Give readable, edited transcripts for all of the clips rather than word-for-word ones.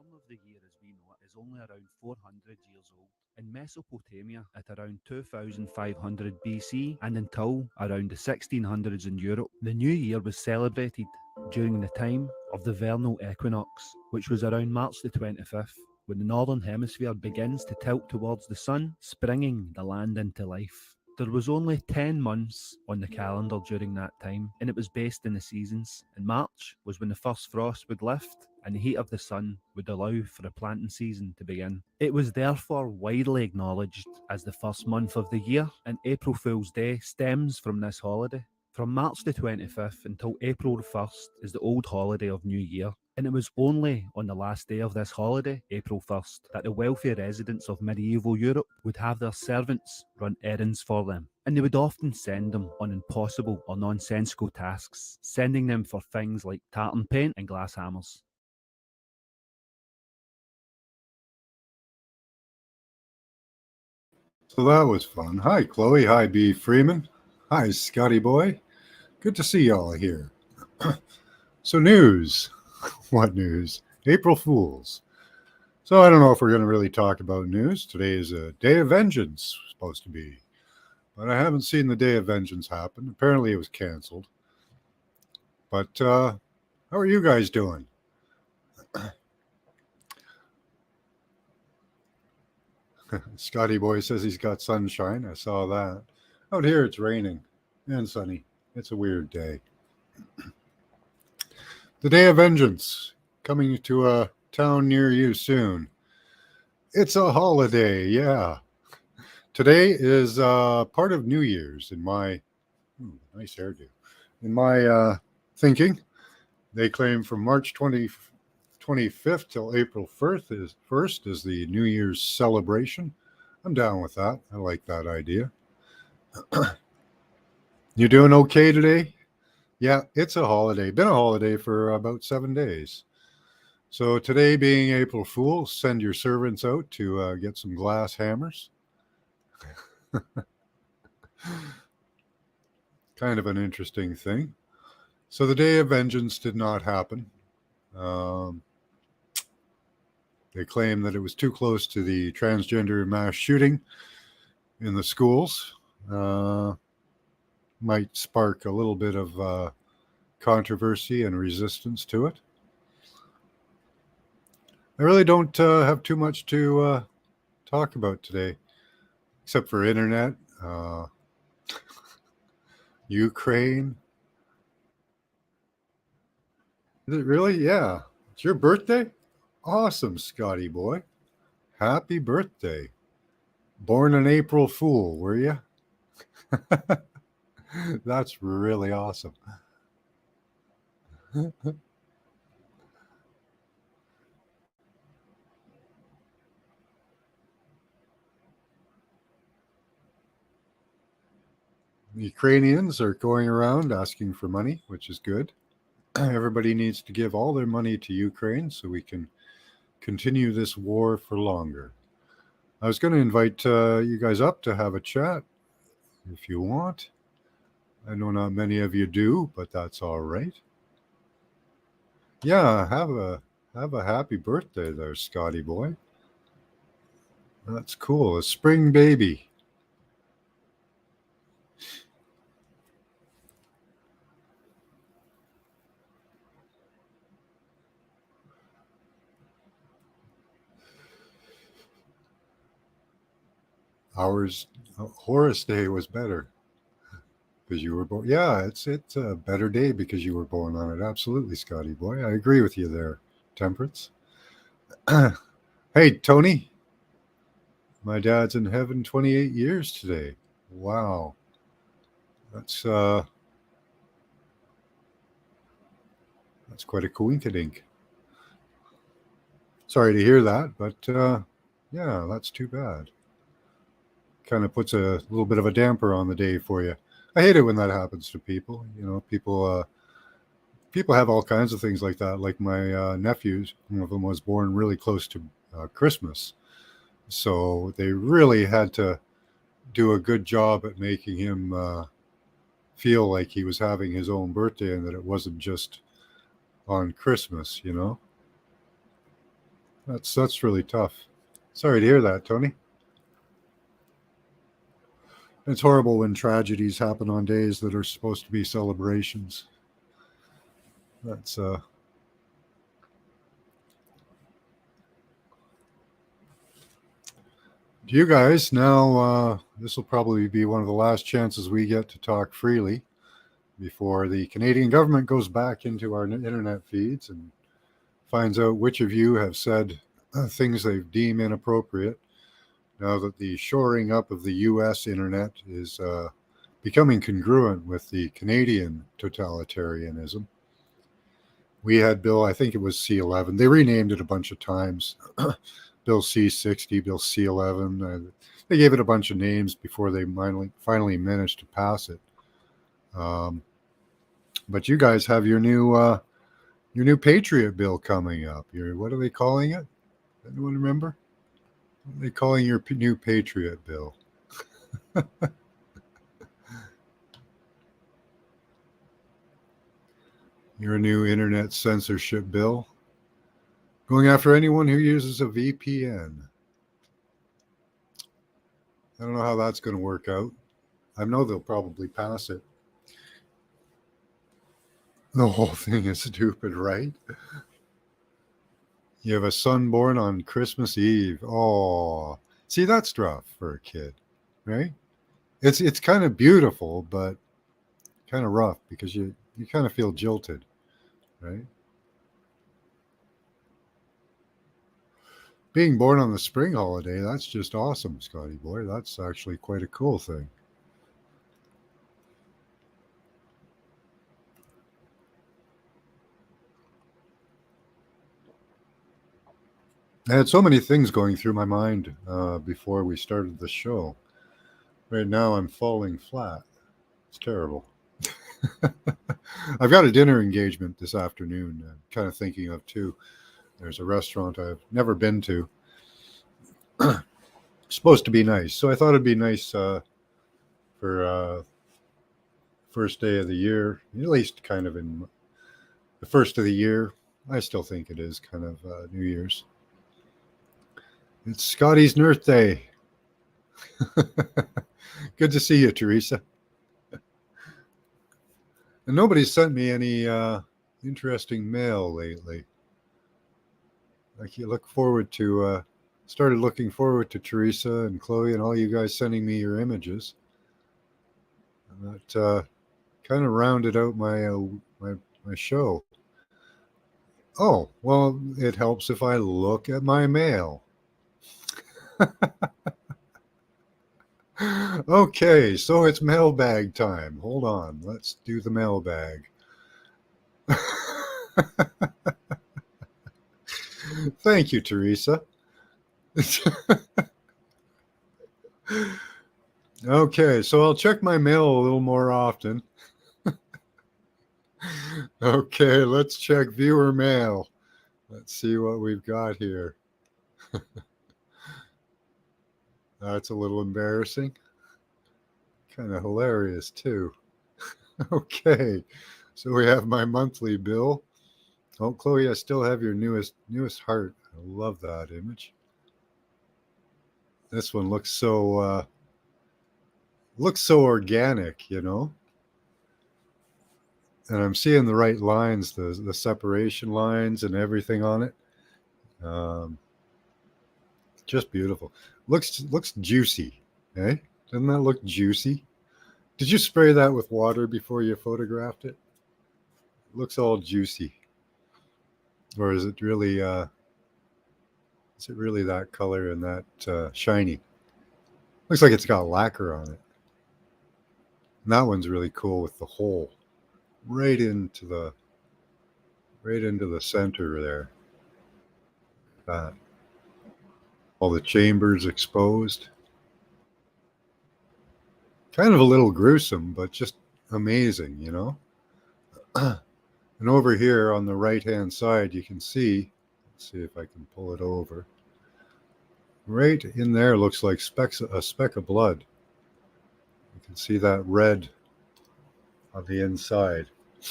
dawn of the year as we know it is only around 400 years old. In Mesopotamia, at around 2500 BC and until around the 1600s in Europe, the new year was celebrated during the time of the vernal equinox, which was around March the 25th, when the northern hemisphere begins to tilt towards the sun, springing the land into life. There was only 10 months on the calendar during that time, and it was based in the seasons. And March was when the first frost would lift, and the heat of the sun would allow for the planting season to begin. It was therefore widely acknowledged as the first month of the year, and April Fool's Day stems from this holiday. From March the 25th until April the 1st is the old holiday of New Year, and it was only on the last day of this holiday, April 1st, that the wealthy residents of medieval Europe would have their servants run errands for them. And they would often send them on impossible or nonsensical tasks, sending them for things like tartan paint and glass hammers. So that was fun. Hi, Chloe. Hi, B. Freeman. Hi, Scotty Boy. Good to see y'all here. So, news. What news? April Fools. So, I don't know if we're going to really talk about news. Today is a Day of Vengeance, supposed to be. But I haven't seen the Day of Vengeance happen. Apparently, it was canceled. But, how are you guys doing? Scotty Boy says he's got sunshine. I saw that. Out here, it's raining and sunny. It's a weird day. The Day of Vengeance, coming to a town near you soon. It's a holiday, yeah. Today is part of New Year's in my nice hairdo. In my thinking, they claim from March 25th till April 1st is the New Year's celebration. I'm down with that. I like that idea. You doing okay today? Yeah, it's a holiday. Been a holiday for about 7 days. So today being April Fool's, send your servants out to get some glass hammers. Kind of an interesting thing. So the Day of Vengeance did not happen. They claim that it was too close to the transgender mass shooting in the schools. Might spark a little bit of controversy and resistance to it. I really don't have too much to talk about today, except for internet, Ukraine. Is it really? Yeah. It's your birthday? Awesome, Scotty Boy. Happy birthday. Born an April Fool, were you? That's really awesome. The Ukrainians are going around asking for money, which is good. Everybody needs to give all their money to Ukraine so we can continue this war for longer. I was going to invite you guys up to have a chat if you want. I know not many of you do, but that's all right. Yeah, have a happy birthday there, Scotty Boy. That's cool. A spring baby. Ours, Horus Day was better because you were born. Yeah, it's a better day because you were born on it. Absolutely, Scotty Boy. I agree with you there, Temperance. Hey, Tony. My dad's in heaven 28 years today. Wow. That's quite a coinkydink. Sorry to hear that, but yeah, that's too bad. Kind of puts a little bit of a damper on the day for you. I hate it when that happens to people. You know, people have all kinds of things like that. Like my nephews, one of them was born really close to Christmas, so they really had to do a good job at making him feel like he was having his own birthday and that it wasn't just on Christmas, you know. That's really tough. Sorry to hear that, Tony. It's horrible when tragedies happen on days that are supposed to be celebrations. That's Do you guys now? This will probably be one of the last chances we get to talk freely before the Canadian government goes back into our internet feeds and finds out which of you have said things they deem inappropriate. Now that the shoring up of the U.S. internet is becoming congruent with the Canadian totalitarianism. We had Bill, I think it was C11. They renamed it a bunch of times. Bill C60, Bill C11. They gave it a bunch of names before they finally managed to pass it. But you guys have your new Patriot Bill coming up. What are they calling it? Anyone remember? What are they calling your new Patriot Bill? Your new internet censorship bill? Going after anyone who uses a VPN. I don't know how that's going to work out. I know they'll probably pass it. The whole thing is stupid, right? You have a son born on Christmas Eve. Oh, see, that's rough for a kid, right? It's kind of beautiful, but kind of rough because you kind of feel jilted, right? Being born on the spring holiday, that's just awesome, Scotty boy. That's actually quite a cool thing. I had so many things going through my mind before we started the show. Right now, I'm falling flat. It's terrible. I've got a dinner engagement this afternoon. I'm kind of thinking of too. There's a restaurant I've never been to. Supposed to be nice, so I thought it'd be nice for first day of the year, at least kind of in the first of the year. I still think it is kind of New Year's. It's Scotty's birthday. Good to see you, Teresa. And nobody's sent me any interesting mail lately. Like you started looking forward to Teresa and Chloe and all you guys sending me your images. And that kind of rounded out my show. Oh, well, it helps if I look at my mail. Okay, so it's mailbag time. Hold on, let's do the mailbag. Thank you, Teresa. Okay, so I'll check my mail a little more often. Okay, let's check viewer mail. Let's see what we've got here. That's a little embarrassing. Kind of hilarious, too. Okay, so we have my monthly bill. Oh, Chloe, I still have your newest heart. I love that image. This one looks so organic, you know. And I'm seeing the right lines, the separation lines and everything on it. Just beautiful. Looks juicy, eh? Doesn't that look juicy? Did you spray that with water before you photographed it? It looks all juicy. Or is it really that color and that shiny? Looks like it's got lacquer on it. And that one's really cool with the hole right into the center there. That. All the chambers exposed. Kind of a little gruesome, but just amazing, you know? And over here on the right-hand side, you can see, let's see if I can pull it over. Right in there looks like a speck of blood. You can see that red on the inside. You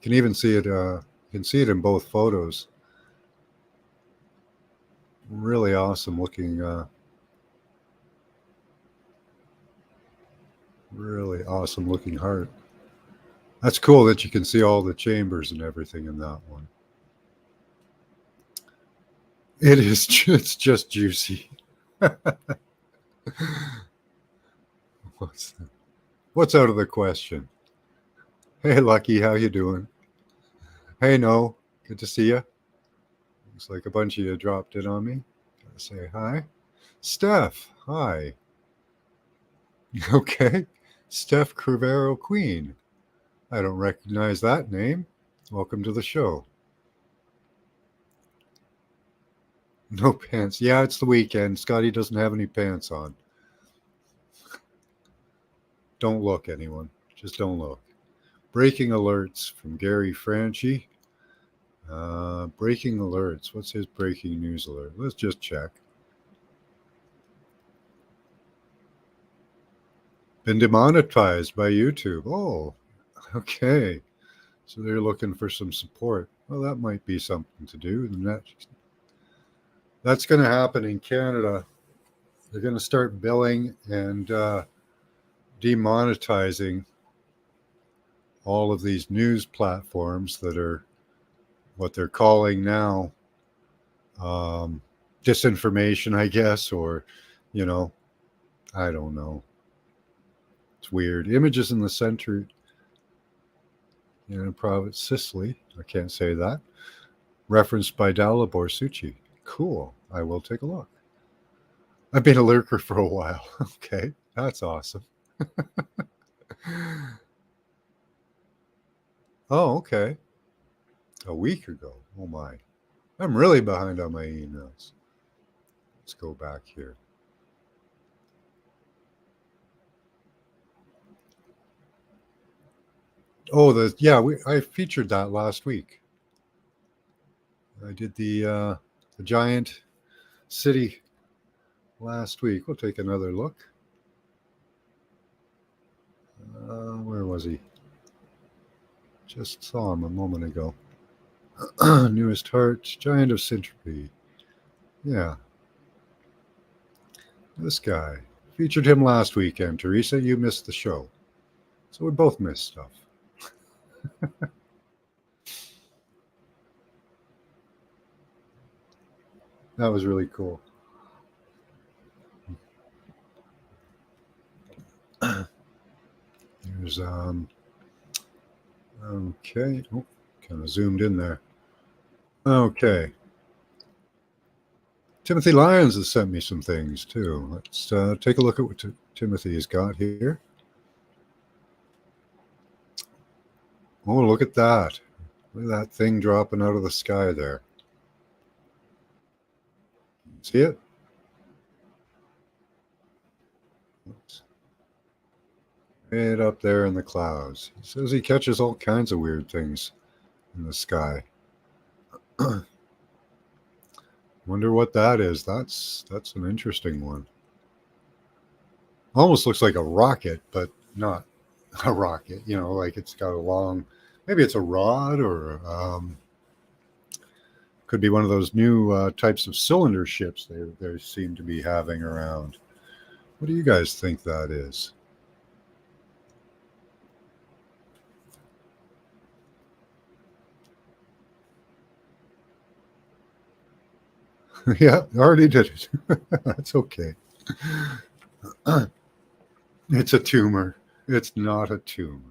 can even see it, you can see it in both photos. Really awesome looking, really awesome looking heart. That's cool that you can see all the chambers and everything in that one. It is. It's just juicy. What's out of the question? Hey, Lucky, how you doing? Hey, No, good to see you. Looks like a bunch of you dropped in on me. Gotta say hi. Steph, hi. Okay. Steph Crivero Queen. I don't recognize that name. Welcome to the show. No pants. Yeah, it's the weekend. Scotty doesn't have any pants on. Don't look, anyone. Just don't look. Breaking alerts from Gary Franchi. Breaking alerts. What's his breaking news alert? Let's just check. Been demonetized by YouTube. Oh, okay. So they're looking for some support. Well, that might be something to do. And that's going to happen in Canada. They're going to start billing and demonetizing all of these news platforms that are what they're calling now disinformation, I guess, or, you know, I don't know. It's weird. Images in the center in Province Sicily. I can't say that. Referenced by Dalibor Suchi. Cool. I will take a look. I've been a lurker for a while. Okay. That's awesome. Oh, okay. A week ago. Oh, my. I'm really behind on my emails. Let's go back here. Oh, I featured that last week. I did the giant city last week. We'll take another look. Where was he? Just saw him a moment ago. Newest Heart, Giant of Centropy. Yeah. This guy. Featured him last weekend. Teresa, you missed the show. So we both missed stuff. That was really cool. Here's okay. Oh, kind of zoomed in there. Okay. Timothy Lyons has sent me some things too. Let's take a look at what Timothy's got here. Oh, look at that. Look at that thing dropping out of the sky there. See it? Oops. Right up there in the clouds. He says he catches all kinds of weird things in the sky. Wonder what that is. That's an interesting one. Almost looks like a rocket, but not a rocket. You know, like it's got a long. Maybe it's a rod, or could be one of those new types of cylinder ships they seem to be having around. What do you guys think that is? Yeah, already did it. That's okay. It's a tumor. It's not a tumor.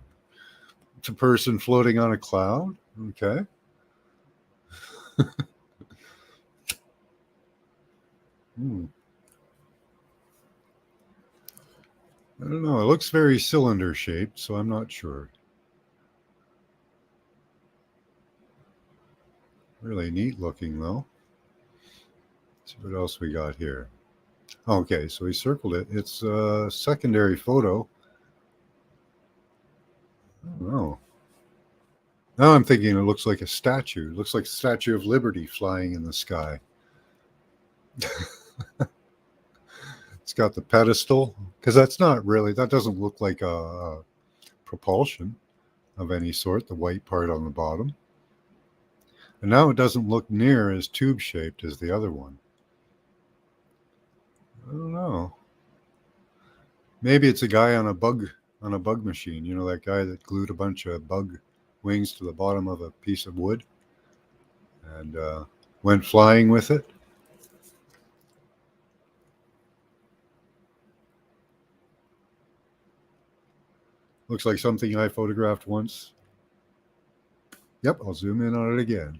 It's a person floating on a cloud. Okay. Hmm. I don't know. It looks very cylinder shaped, so I'm not sure. Really neat looking, though. Let's see what else we got here. Okay, so he circled it. It's a secondary photo. Oh. Now I'm thinking it looks like a statue. It looks like a Statue of Liberty flying in the sky. It's got the pedestal, because that doesn't look like a propulsion of any sort, the white part on the bottom. And now it doesn't look near as tube shaped as the other one. I don't know. Maybe it's a guy on a bug machine. You know, that guy that glued a bunch of bug wings to the bottom of a piece of wood and went flying with it. Looks like something I photographed once. Yep, I'll zoom in on it again.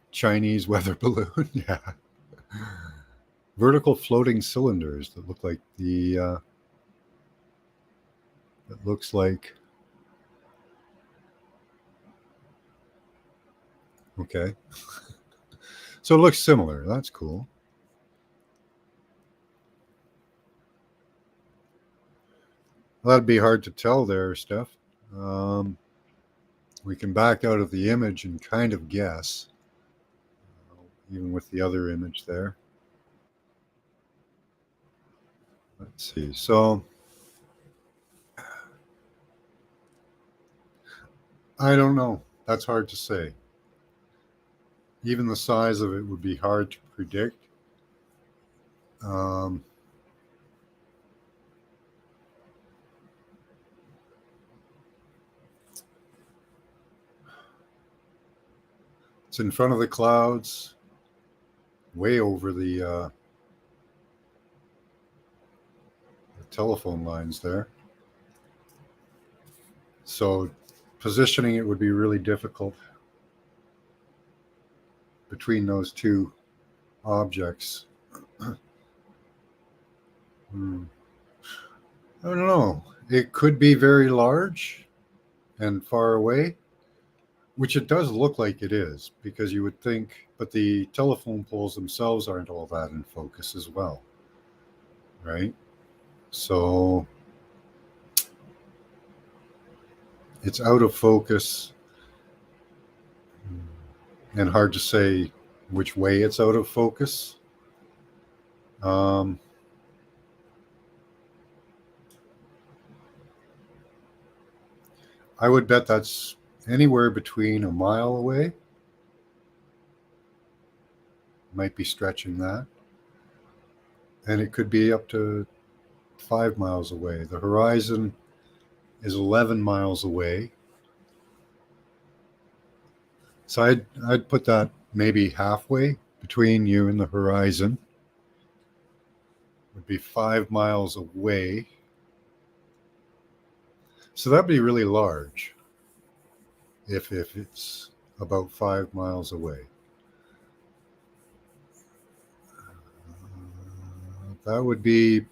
Chinese weather balloon, yeah. Vertical floating cylinders that look like that looks like, okay. So it looks similar. That's cool. Well, that'd be hard to tell there, Steph. We can back out of the image and kind of guess, even with the other image there. Let's see. So I don't know. That's hard to say. Even the size of it would be hard to predict. It's in front of the clouds, way over the telephone lines there. So positioning it would be really difficult between those two objects. I don't know. It could be very large and far away, which it does look like it is, because you would think, but the telephone poles themselves aren't all that in focus as well, right? So it's out of focus and hard to say which way it's out of focus. I would bet that's anywhere between a mile away. Might be stretching that. And it could be up to 5 miles away. The horizon is 11 miles away. So I'd put that maybe halfway between you and the horizon. Would be 5 miles away. So that'd be really large if it's about 5 miles away. That would be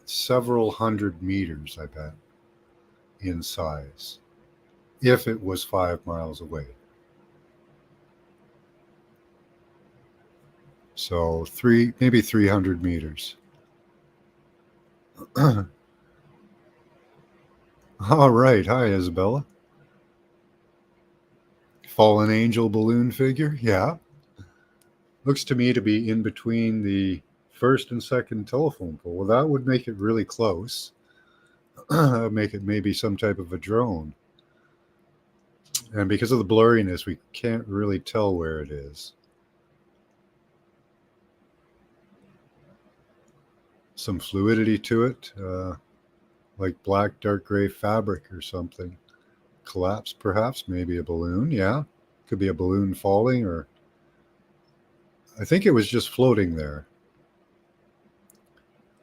several hundred meters, I bet, in size, if it was 5 miles away. So maybe 300 meters. All right. Hi, Isabella. Fallen angel balloon figure. Yeah. Looks to me to be in between the first and second telephone pole. Well, that would make it really close. Make it maybe some type of a drone. And because of the blurriness, we can't really tell where it is. Some fluidity to it, like black, dark gray fabric or something. Collapse, perhaps, maybe a balloon. Yeah, could be a balloon falling, or I think it was just floating there.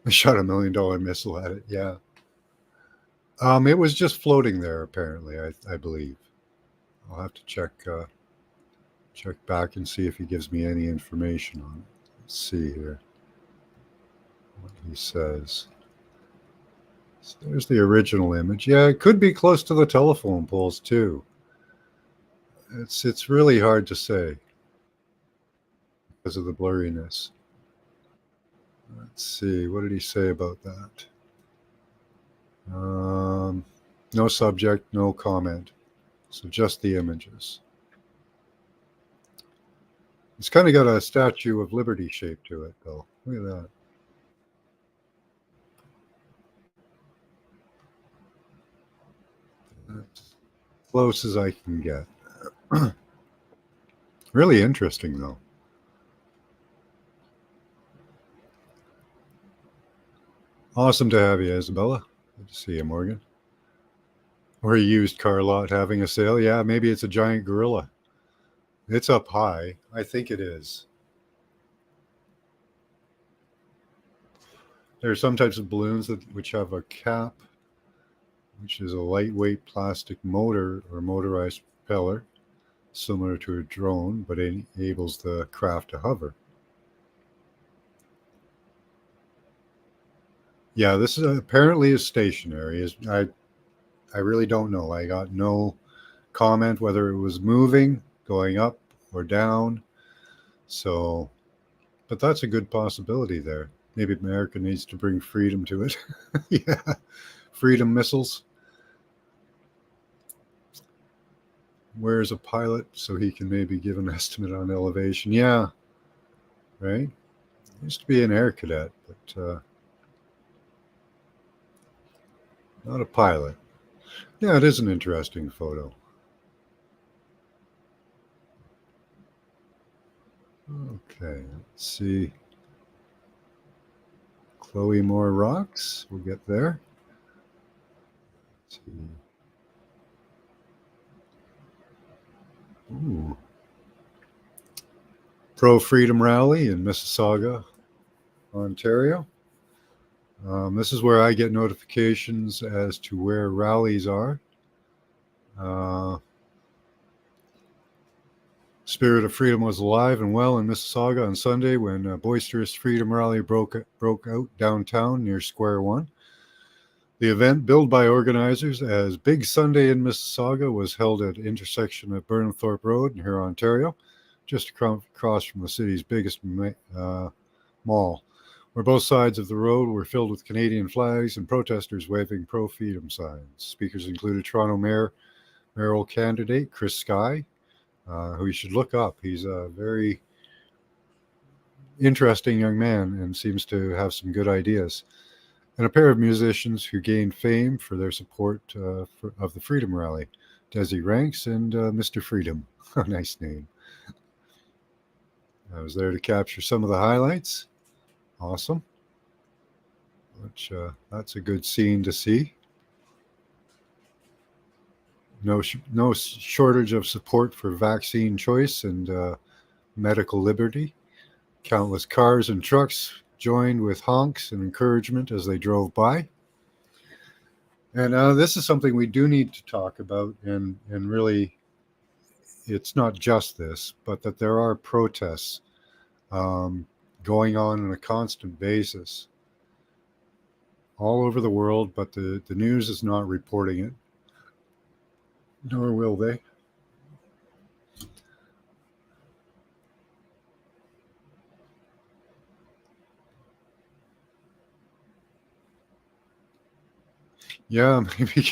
I shot $1 million missile at it. Yeah. It was just floating there, apparently, I believe. I'll have to check back and see if he gives me any information on it. Let's see here what he says. So there's the original image. Yeah, it could be close to the telephone poles too. It's really hard to say because of the blurriness. Let's see, what did he say about that? No subject, no comment. So just the images. It's kind of got a Statue of Liberty shape to it, though. Look at that. That's close as I can get. Really interesting, though. Awesome to have you, Isabella. Good to see you, Morgan. Or a used car lot having a sale. Yeah, maybe it's a giant gorilla. It's up high. I think it is. There are some types of balloons which have a cap, which is a lightweight plastic motor or motorized propeller, similar to a drone, but it enables the craft to hover. Yeah, this is apparently is stationary. I really don't know. I got no comment whether it was moving, going up or down. So, but that's a good possibility there. Maybe America needs to bring freedom to it. Yeah, freedom missiles. Where's a pilot so he can maybe give an estimate on elevation? Yeah, right. Used to be an air cadet, but not a pilot. Yeah, it is an interesting photo. Okay, let's see. Chloe Moore rocks. We'll get there. Let's see. Ooh. Pro Freedom Rally in Mississauga, Ontario. This is where I get notifications as to where rallies are. Spirit of Freedom was alive and well in Mississauga on Sunday when a boisterous freedom rally broke out downtown near Square One. The event, billed by organizers as Big Sunday in Mississauga, was held at the intersection of Burnthorpe Road in Huron, Ontario, just across from the city's biggest mall, where both sides of the road were filled with Canadian flags and protesters waving pro-freedom signs. Speakers included Toronto mayoral candidate Chris Sky, who you should look up. He's a very interesting young man and seems to have some good ideas. And a pair of musicians who gained fame for their support of the Freedom Rally, Desi Ranks and Mr. Freedom. A nice name. I was there to capture some of the highlights. Awesome. Which that's a good scene to see. No shortage of support for vaccine choice and medical liberty. Countless cars and trucks joined with honks and encouragement as they drove by. And this is something we do need to talk about, and really, it's not just this, but that there are protests going on a constant basis all over the world, but the news is not reporting it, nor will they. Yeah, maybe.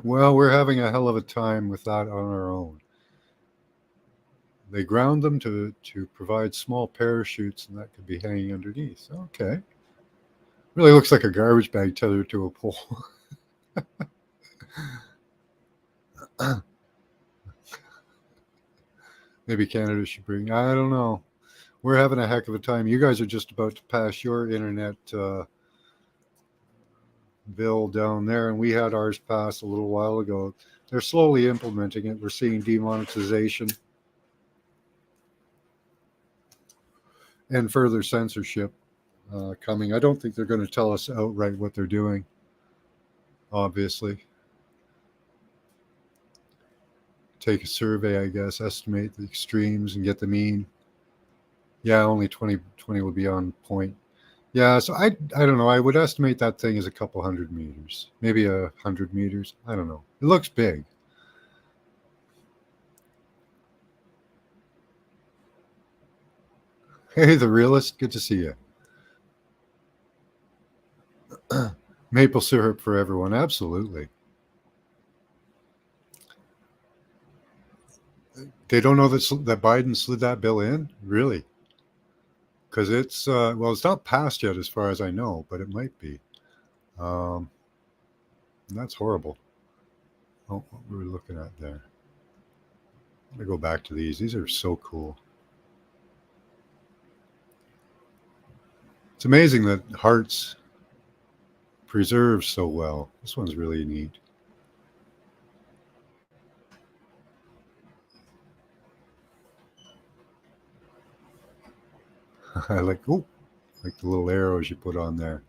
Well, we're having a hell of a time with that on our own. They ground them to provide small parachutes, and that could be hanging underneath. Okay. Really looks like a garbage bag tethered to a pole. Maybe Canada should bring. I don't know. We're having a heck of a time. You guys are just about to pass your internet bill down there, and we had ours passed a little while ago. They're slowly implementing it. We're seeing demonetization and further censorship coming. I don't think they're going to tell us outright what they're doing, obviously. Take a survey, I guess, estimate the extremes and get the mean. Yeah, only 20 will be on point. Yeah, so I don't know. I would estimate that thing is a couple 100 meters, maybe 100 meters. I don't know. It looks big. Hey, the realist, good to see you. Maple syrup for everyone, absolutely. They don't know that Biden slid that bill in, really, because it's well, it's not passed yet, as far as I know, but it might be. Um, that's horrible. Oh, what were we looking at there? I'm gonna go back to these. These are so cool. It's amazing that Hearts preserves so well. This one's really neat. I like the little arrows you put on there.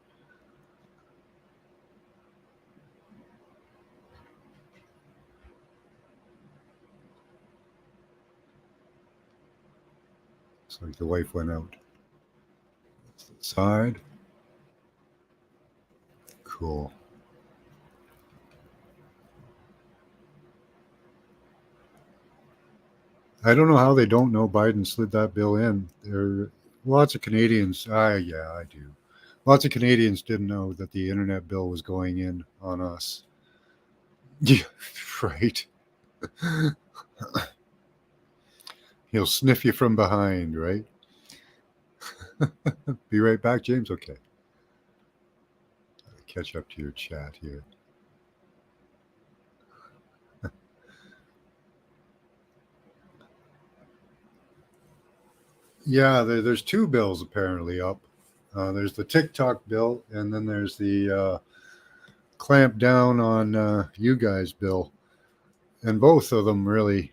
It's like the wife went out. Side. Cool. I don't know how they don't know Biden slid that bill in. There are lots of Canadians. Yeah, I do. Lots of Canadians didn't know that the internet bill was going in on us. Yeah, right. He'll sniff you from behind, right? Be right back, James. Okay. I'll catch up to your chat here. Yeah, there's two bills apparently up. There's the TikTok bill, and then there's the clamp down on you guys bill. And both of them really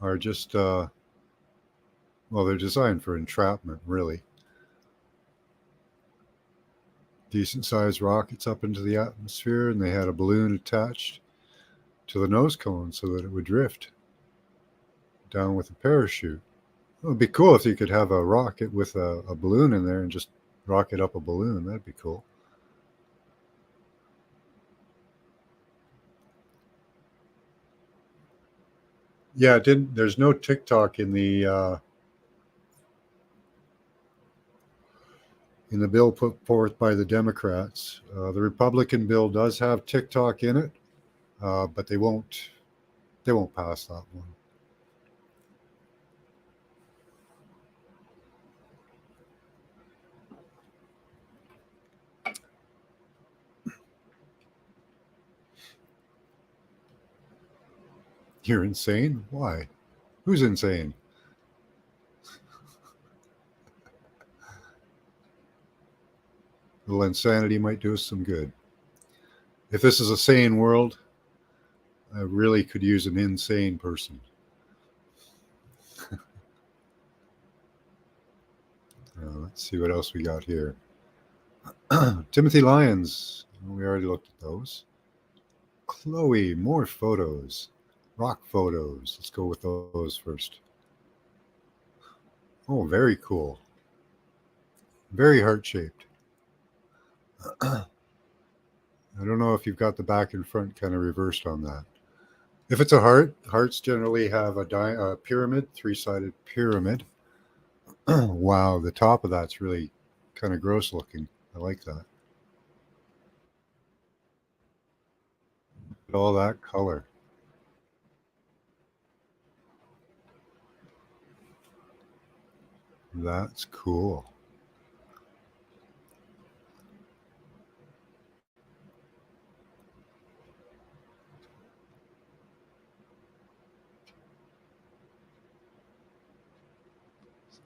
are just, well, they're designed for entrapment, really. Decent sized rockets up into the atmosphere, and they had a balloon attached to the nose cone so that it would drift down with a parachute. It would be cool if you could have a rocket with a balloon in there and just rocket up a balloon. That'd be cool. Yeah, it didn't. There's no TikTok in the bill put forth by the Democrats. The Republican bill does have TikTok in it, but they won't pass that one. You're insane? Why? Who's insane? A little insanity might do us some good. If this is a sane world, I really could use an insane person. Let's see what else we got here. Timothy Lyons. We already looked at those. Chloe, more photos. Rock photos. Let's go with those first. Oh, very cool. Very heart-shaped. I don't know if you've got the back and front kind of reversed on that. If it's a heart, hearts generally have a pyramid, three-sided pyramid. Wow, the top of that's really kind of gross looking. I like that. All that color. That's cool.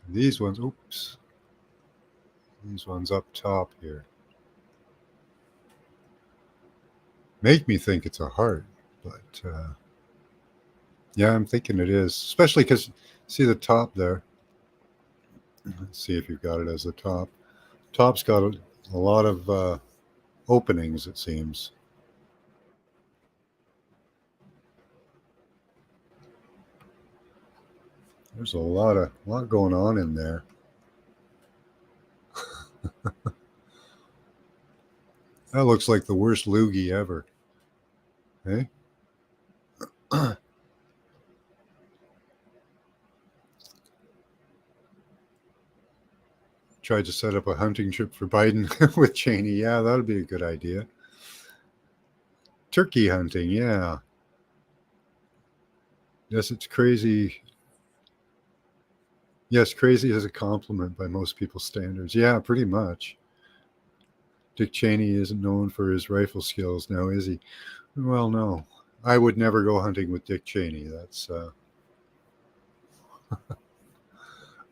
These ones, oops. These ones up top here. Make me think it's a heart, but yeah, I'm thinking it is, especially because see the top there. Let's see if you've got it as the top. Top's got a lot of openings, it seems. There's a lot going on in there. That looks like the worst loogie ever. Hey? Tried to set up a hunting trip for Biden with Cheney. Yeah, that'd be a good idea. Turkey hunting, yeah. Yes, it's crazy. Yes, crazy is a compliment by most people's standards. Yeah, pretty much. Dick Cheney isn't known for his rifle skills now, is he? Well, no. I would never go hunting with Dick Cheney. That's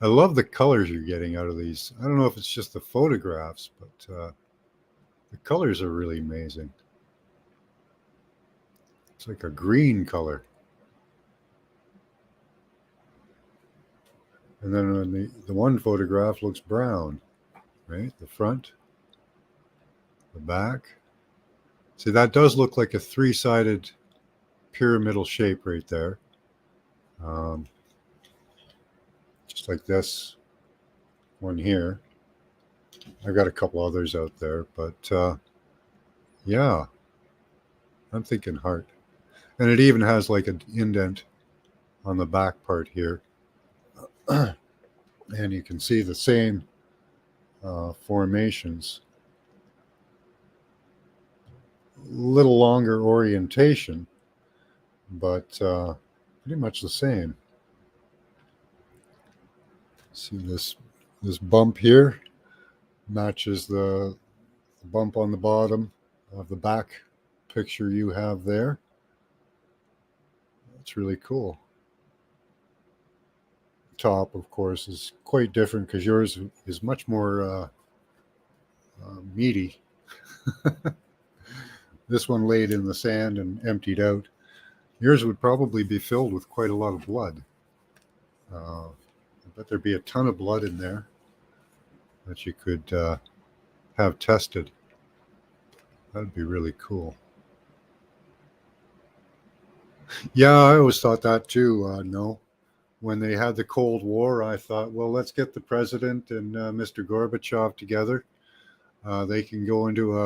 I love the colors you're getting out of these. I don't know if it's just the photographs, but the colors are really amazing. It's like a green color. And then when the one photograph looks brown, right? The front, the back. See, that does look like a three-sided pyramidal shape right there. Just like this one here. I've got a couple others out there, but yeah, I'm thinking heart. And it even has like an indent on the back part here. And you can see the same formations. Little longer orientation, but pretty much the same. See this bump here matches the bump on the bottom of the back picture you have there. That's really cool. Top, of course, is quite different because yours is much more meaty. This one laid in the sand and emptied out. Yours would probably be filled with quite a lot of blood. I bet there'd be a ton of blood in there that you could have tested. That'd be really cool. Yeah, I always thought that too. No, when they had the Cold War, I thought, well, let's get the president and Mr. Gorbachev together. They can go into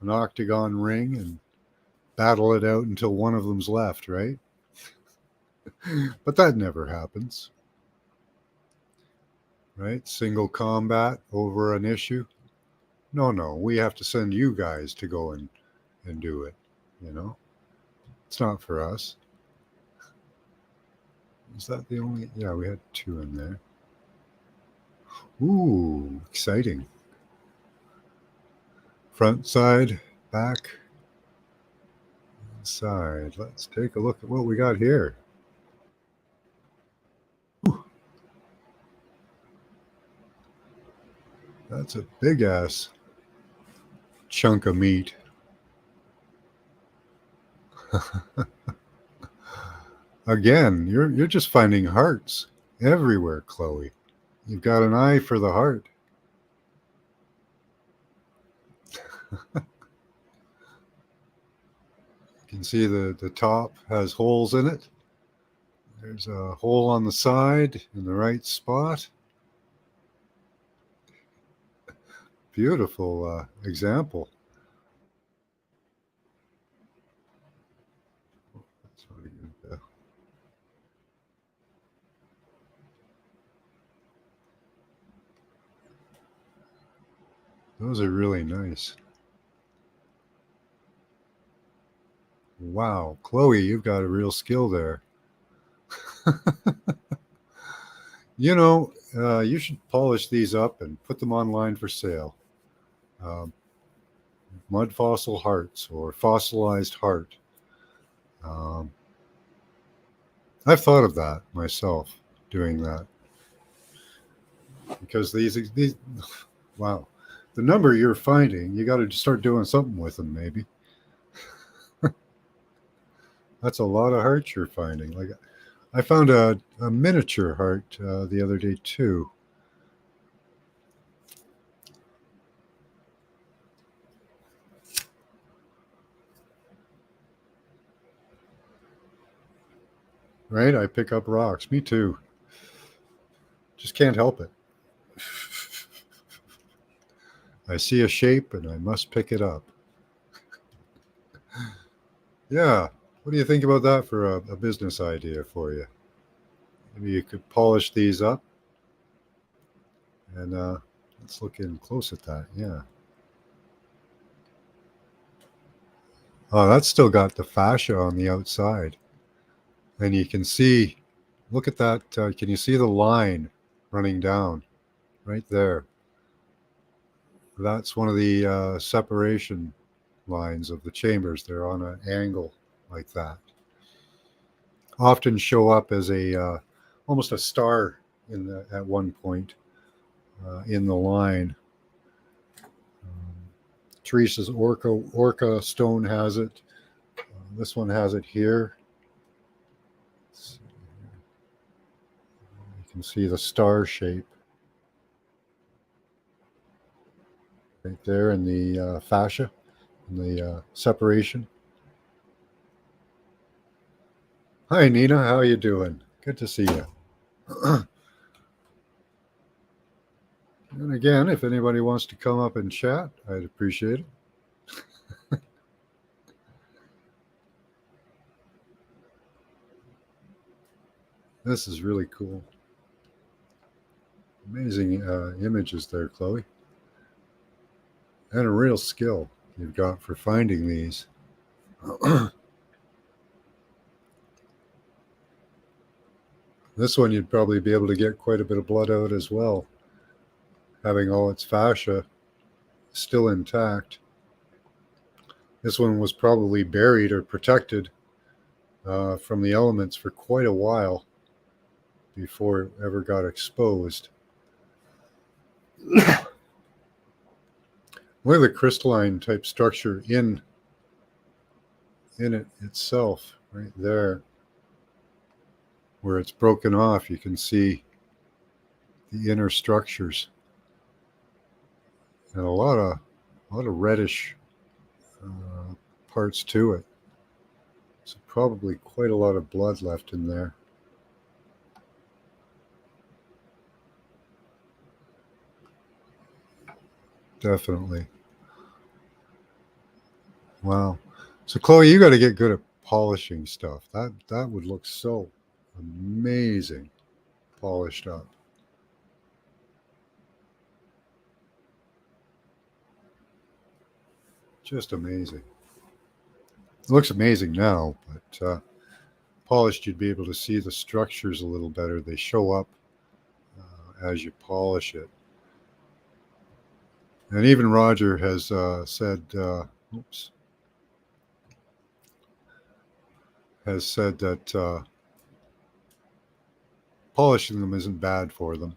an octagon ring and battle it out until one of them's left, right? But that never happens, right? Single combat over an issue. No, we have to send you guys to go and do it, you know? It's not for us. Is that the only? Yeah, we had two in there. Ooh, exciting. Front, side, back, side. Let's take a look at what we got here. Ooh. That's a big ass chunk of meat. Again, you're just finding hearts everywhere, Chloe. You've got an eye for the heart. You can see the top has holes in it. There's a hole on the side in the right spot. Beautiful example. That's really good. Those are really nice. Wow, Chloe, you've got a real skill there. You know, you should polish these up and put them online for sale. Mud fossil hearts or fossilized heart. I've thought of that myself, doing that. Because these wow, the number you're finding, you got to start doing something with them, maybe. That's a lot of hearts you're finding. Like, I found a miniature heart the other day too. Right? I pick up rocks. Me too. Just can't help it. I see a shape and I must pick it up. Yeah. What do you think about that for a business idea for you? Maybe you could polish these up. And let's look in close at that. Yeah. Oh, that's still got the fascia on the outside. And you can see, look at that. Can you see the line running down right there? That's one of the separation lines of the chambers. They're on an angle like that. Often show up as a almost a star at one point in the line. Teresa's Orca stone has it. This one has it here. You can see the star shape right there in the fascia, in the separation. Hi, Nina. How you doing? Good to see you. And again, if anybody wants to come up and chat, I'd appreciate it. This is really cool. Amazing images there, Chloe. And a real skill you've got for finding these. This one you'd probably be able to get quite a bit of blood out as well, having all its fascia still intact. This one was probably buried or protected from the elements for quite a while before it ever got exposed. Look at the crystalline type structure in it itself, right there. Where it's broken off, you can see the inner structures and a lot of reddish parts to it. So probably quite a lot of blood left in there. Definitely. Wow. So Chloe, you got to get good at polishing stuff. That would look so amazing polished up. Just amazing. It looks amazing now, but polished you'd be able to see the structures a little better. They show up as you polish it. And even Roger has said, has said that polishing them isn't bad for them.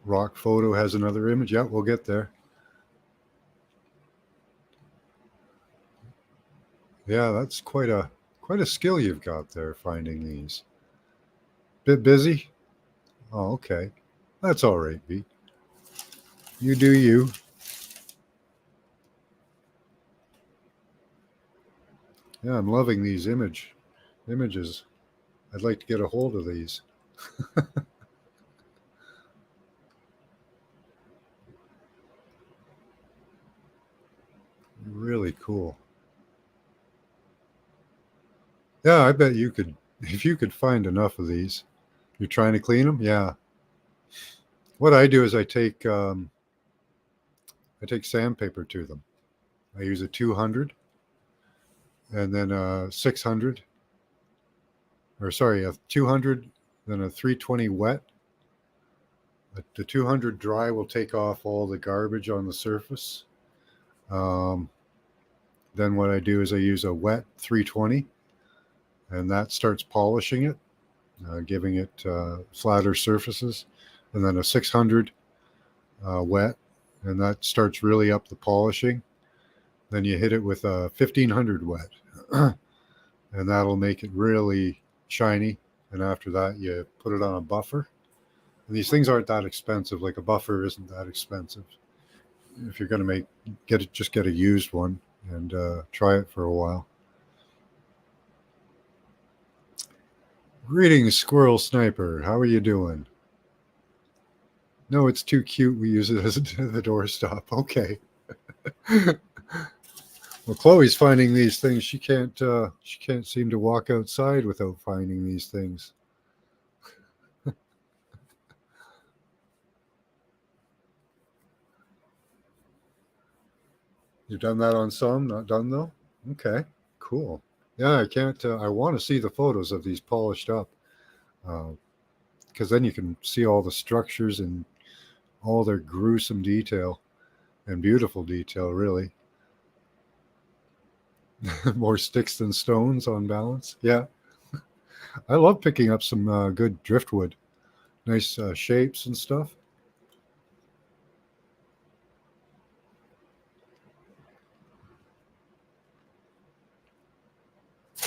Rock Photo has another image. Yeah, we'll get there. Yeah, that's quite a skill you've got there finding these. Bit busy? Oh, okay. That's all right, B. You do you. Yeah, I'm loving these images. I'd like to get a hold of these. Really cool. Yeah, I bet you could, if you could find enough of these. You're trying to clean them? Yeah. What I do is I take sandpaper to them. I use a 200 and then a 600, or sorry, a 200, then a 320 wet. The 200 dry will take off all the garbage on the surface. Then what I do is I use a wet 320, and that starts polishing it, giving it flatter surfaces. And then a 600 wet, and that starts really up the polishing. Then you hit it with a 1500 wet, and that'll make it really shiny. And after that, you put it on a buffer. And these things aren't that expensive. Like a buffer isn't that expensive. If you're going to just get a used one and try it for a while. Greetings, Squirrel Sniper. How are you doing? No, it's too cute. We use it as the doorstop. Okay. Well, Chloe's finding these things. She can't seem to walk outside without finding these things. You've done that on some, not done though? Okay, cool. Yeah, I can't, I want to see the photos of these polished up, because then you can see all the structures and all their gruesome detail and beautiful detail, really. More sticks than stones on balance. Yeah. I love picking up some good driftwood. Nice shapes and stuff.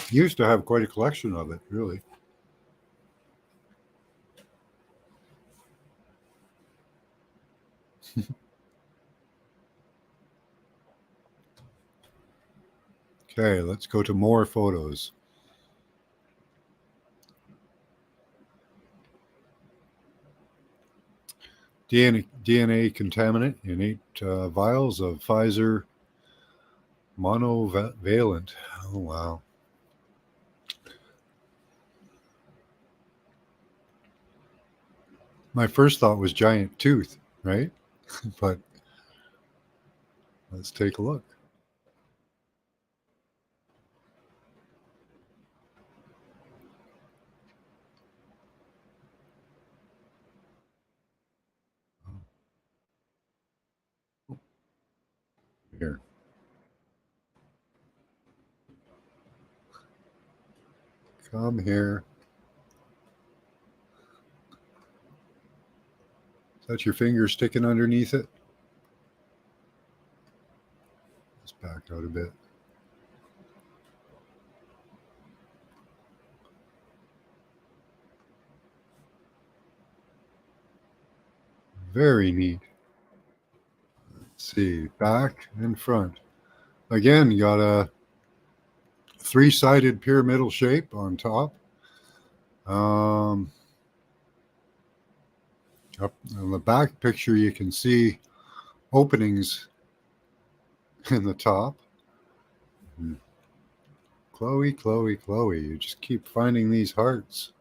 Used to have quite a collection of it, really. Okay, let's go to more photos. DNA contaminant in 8 vials of Pfizer monovalent. Oh, wow. My first thought was giant tooth, right? But let's take a look. Here. Come here. Is that your finger sticking underneath it? Let's back out a bit. Very neat. Let's see, back and front. Again, you got a 3-sided pyramidal shape on top. Up on the back picture, you can see openings in the top. Chloe, Chloe, Chloe, you just keep finding these hearts.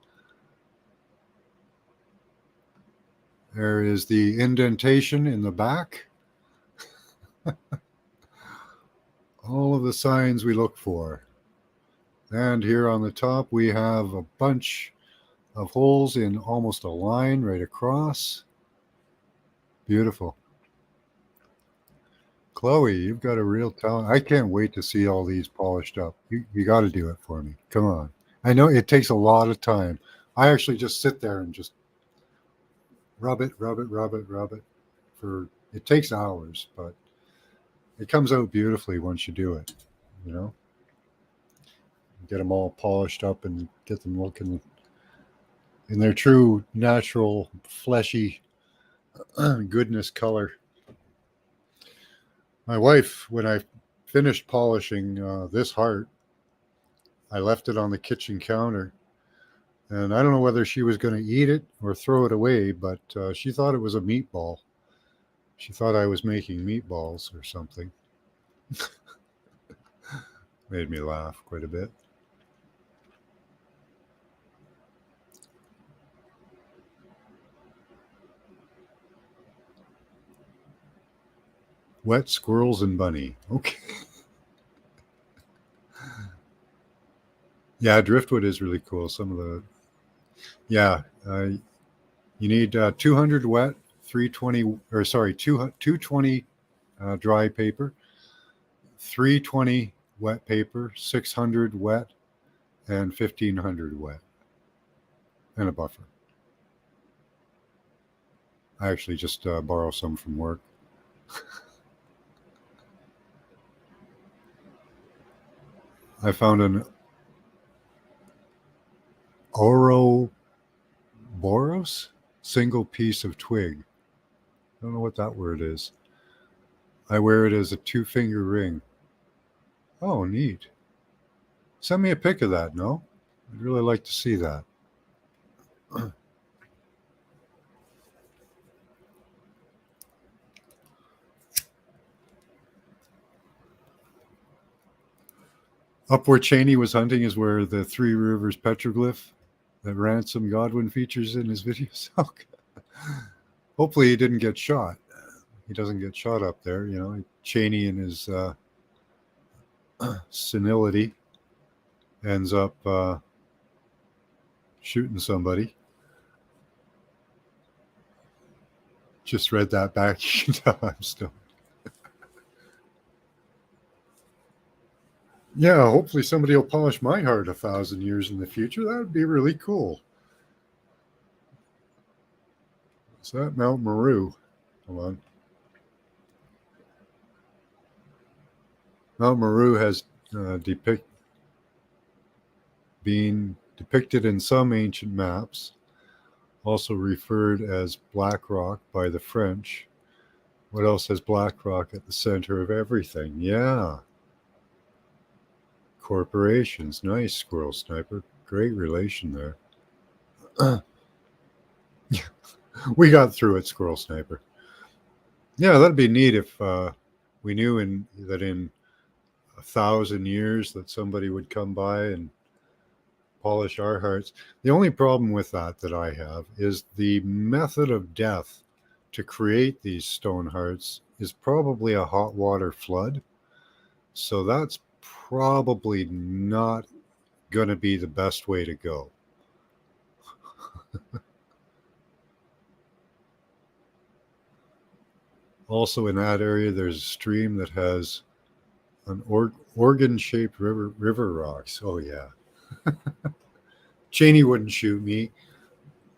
There is the indentation in the back. All of the signs we look for. And here on the top, we have a bunch of holes in almost a line right across. Beautiful. Chloe, you've got a real talent. I can't wait to see all these polished up. You got to do it for me. Come on. I know it takes a lot of time. I actually just sit there and just rub it. It takes hours, but it comes out beautifully once you do it, you know? Get them all polished up and get them looking in their true, natural, fleshy goodness color. My wife, when I finished polishing this heart, I left it on the kitchen counter. And I don't know whether she was going to eat it or throw it away, but she thought it was a meatball. She thought I was making meatballs or something. Made me laugh quite a bit. Wet squirrels and bunny. Okay. Yeah, driftwood is really cool. Some of the, yeah, you need 200 wet, 320, or sorry, 220 dry paper, 320 wet paper, 600 wet, and 1500 wet, and a buffer. I actually just borrow some from work. I found an Ouroboros single piece of twig. I don't know what that word is. I wear it as a 2-finger ring. Oh, neat. Send me a pic of that, no? I'd really like to see that. Up where Cheney was hunting is where the Three Rivers petroglyph that Ransom Godwin features in his videos. Hopefully he didn't get shot. He doesn't get shot up there, you know. Cheney in his senility ends up shooting somebody. Just read that back. You can tell I'm still. Yeah, hopefully somebody will polish my heart 1,000 years in the future. That would be really cool. Is that Mount Meru? Hold on. Mount Meru has been depicted in some ancient maps, also referred as Black Rock by the French. What else has Black Rock at the center of everything? Yeah. Corporations. Nice, Squirrel Sniper. Great relation there. We got through it, Squirrel Sniper. Yeah, that'd be neat if we knew that in 1,000 years that somebody would come by and polish our hearts. The only problem with that I have is the method of death to create these stone hearts is probably a hot water flood. So that's probably not going to be the best way to go. Also, in that area, there's a stream that has an organ-shaped river rocks. Oh yeah, Cheney wouldn't shoot me.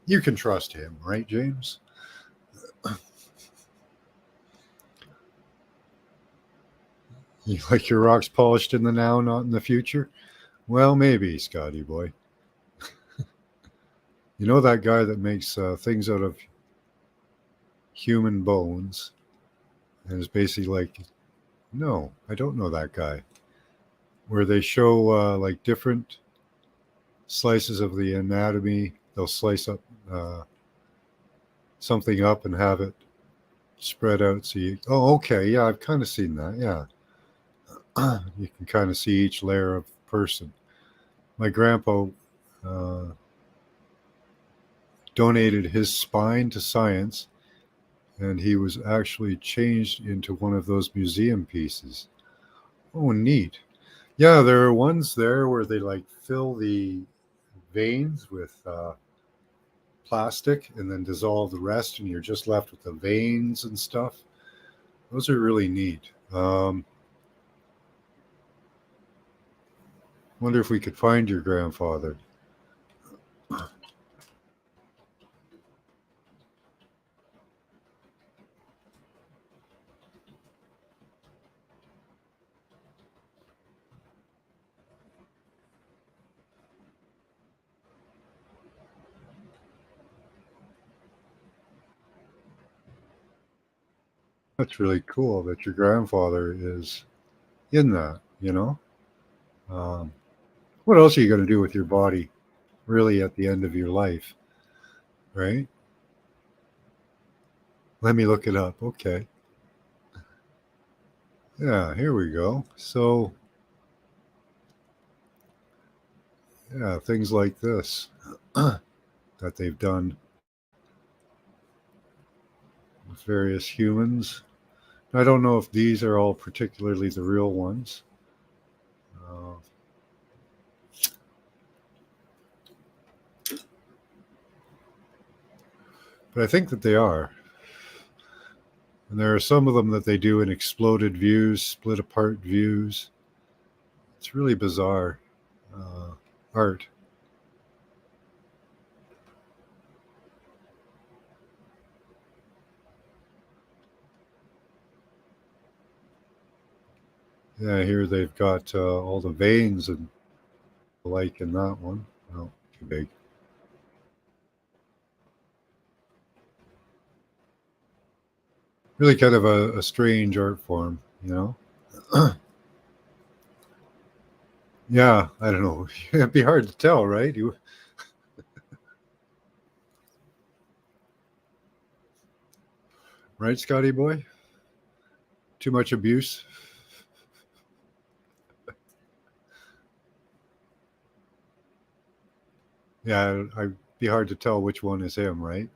You can trust him, right, James? You like your rocks polished in the now, not in the future? Well, maybe, Scotty boy. You know that guy that makes things out of human bones and is basically like, no, I don't know that guy. Where they show like different slices of the anatomy. They'll slice up something up and have it spread out. So oh, okay, yeah, I've kind of seen that. Yeah, you can kind of see each layer of person. My grandpa donated his spine to science, and he was actually changed into one of those museum pieces. Oh, neat. Yeah, there are ones there where they like fill the veins with plastic and then dissolve the rest, and you're just left with the veins and stuff. Those are really neat. Wonder if we could find your grandfather. That's really cool that your grandfather is in that, you know? Um, what else are you going to do with your body really at the end of your life, right? Let me look it up. Okay. Yeah, here we go. So, yeah, things like this that they've done with various humans. I don't know if these are all particularly the real ones. Uh, but I think that they are. And there are some of them that they do in exploded views, split apart views. It's really bizarre art. Yeah, here they've got all the veins and the like in that one. Oh, too big. Really kind of a strange art form, you know? Yeah, I don't know. It'd be hard to tell, right? Right, Scotty boy? Too much abuse? Yeah, I'd be hard to tell which one is him, right?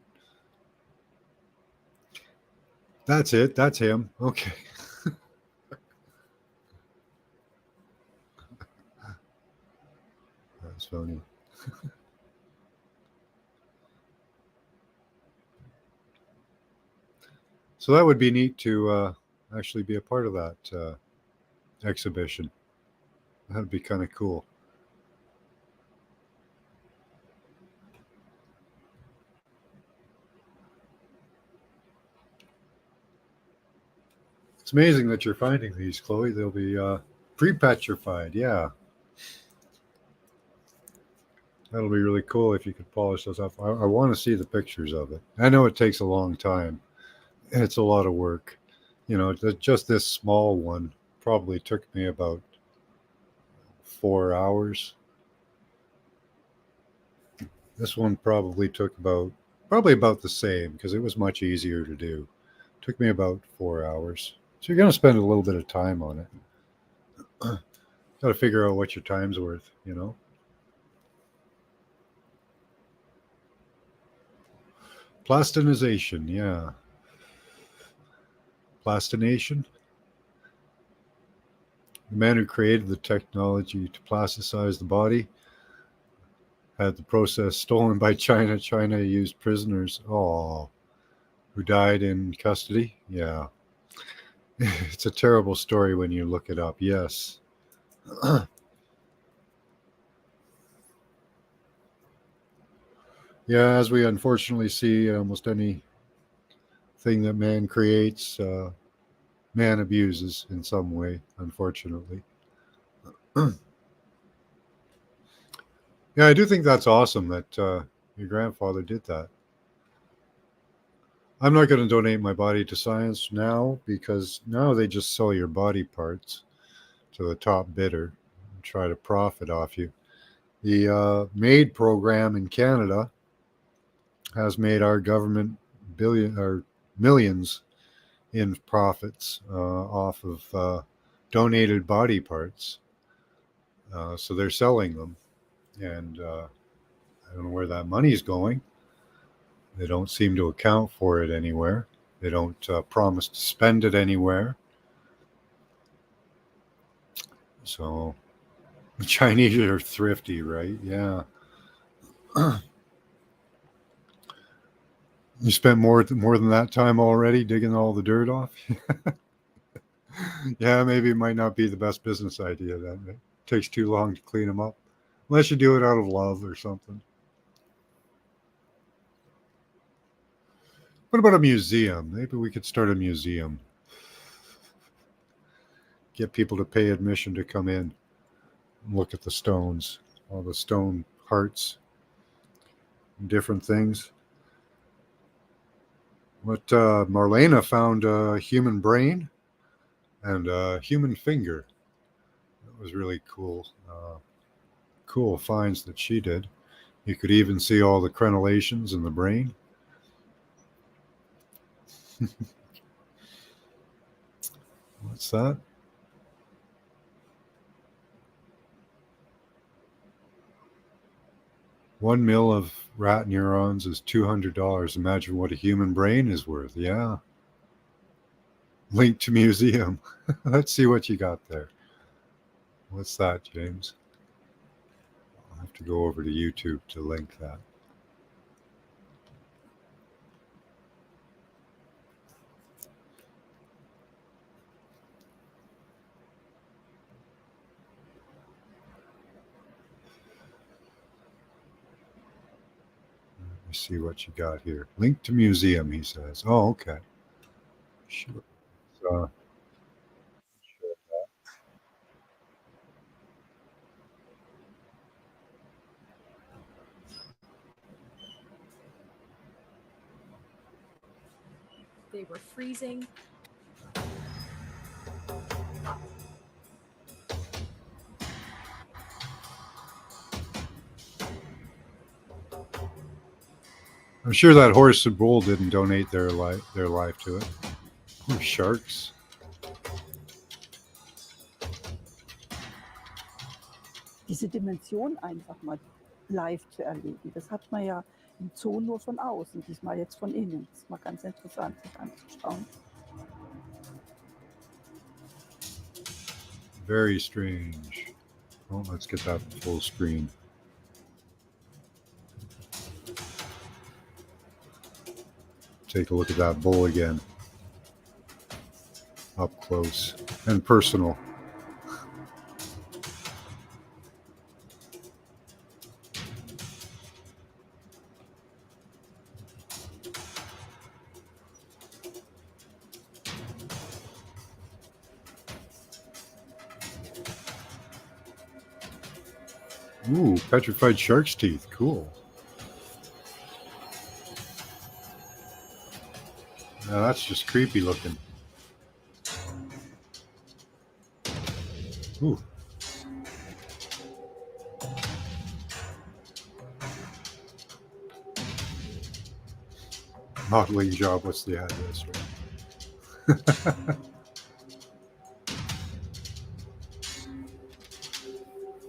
That's it. That's him. Okay. That's funny. So that would be neat to actually be a part of that exhibition. That'd be kind of cool. It's amazing that you're finding these, Chloe. They'll be pre-petrified. Yeah, that'll be really cool if you could polish those up. I want to see the pictures of it. I know it takes a long time. It's a lot of work. You know, just this small one probably took me about 4 hours. This one probably took probably about the same because it was much easier to do. Took me about 4 hours. So you're going to spend a little bit of time on it. Got to figure out what your time's worth, you know. Plastinization, yeah. Plastination. The man who created the technology to plasticize the body had the process stolen by China. China used prisoners, who died in custody. Yeah. It's a terrible story when you look it up. Yes. Yeah, as we unfortunately see, almost anything that man creates, man abuses in some way, unfortunately. Yeah, I do think that's awesome that your grandfather did that. I'm not going to donate my body to science now because now they just sell your body parts to the top bidder and try to profit off you. The MAID program in Canada has made our government millions in profits off of donated body parts. So they're selling them, and I don't know where that money's going. They don't seem to account for it anywhere. They don't promise to spend it anywhere. So the Chinese are thrifty, right? Yeah. You spent more than that time already digging all the dirt off? Yeah, maybe it might not be the best business idea then. It takes too long to clean them up. Unless you do it out of love or something. What about a museum? Maybe we could start a museum. Get people to pay admission to come in and look at the stones, all the stone hearts, and different things. But Marlena found a human brain and a human finger. That was really cool. Cool finds that she did. You could even see all the crenellations in the brain. What's that? One mil of rat neurons is $200. Imagine what a human brain is worth. Yeah. Link to museum. Let's see what you got there. What's that, James? I'll have to go over to YouTube to link that. Let me see what you got here. Link to museum, he says. Oh, okay. Sure. So, They were freezing. I'm sure that horse and bull didn't donate their life to it. Or sharks. Diese Dimension einfach mal live zu erleben. Das hat man ja im Zoo nur von außen, diesmal jetzt von innen. Das ist mal ganz interessant, sich anzuschauen. Very strange. Well, let's get that full screen. Take a look at that bull again. Up close and personal. Ooh, petrified shark's teeth. Cool. Now that's just creepy looking. Ooh. Modeling job. What's the address?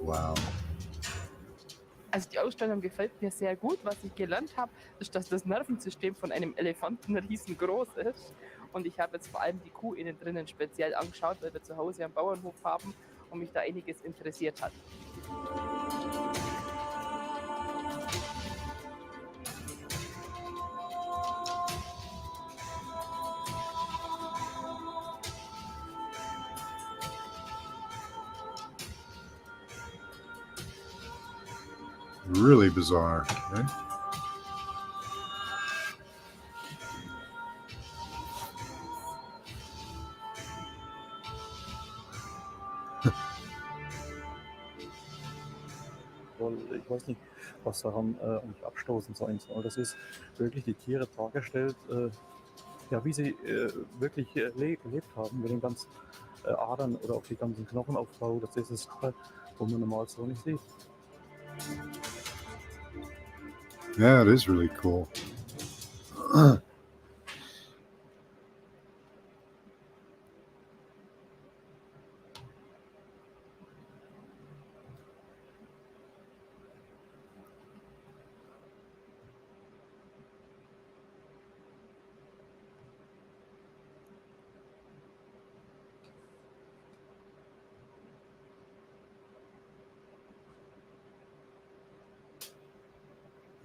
Wow. Also die Ausstellung gefällt mir sehr gut. Was ich gelernt habe, ist, dass das Nervensystem von einem Elefanten riesengroß ist. Und ich habe jetzt vor allem die Kuh innen drinnen speziell angeschaut, weil wir zu Hause einen Bauernhof haben und mich da einiges interessiert hat. Really bizarre, right? Ich weiß nicht, was daran eigentlich abstoßend sein soll. Das ist wirklich die Tiere dargestellt, ja, wie sie wirklich gelebt haben, mit den ganzen Adern oder auch die ganzen Knochenaufbau. Das ist es, wo man normal so nicht sieht. Yeah, it is really cool.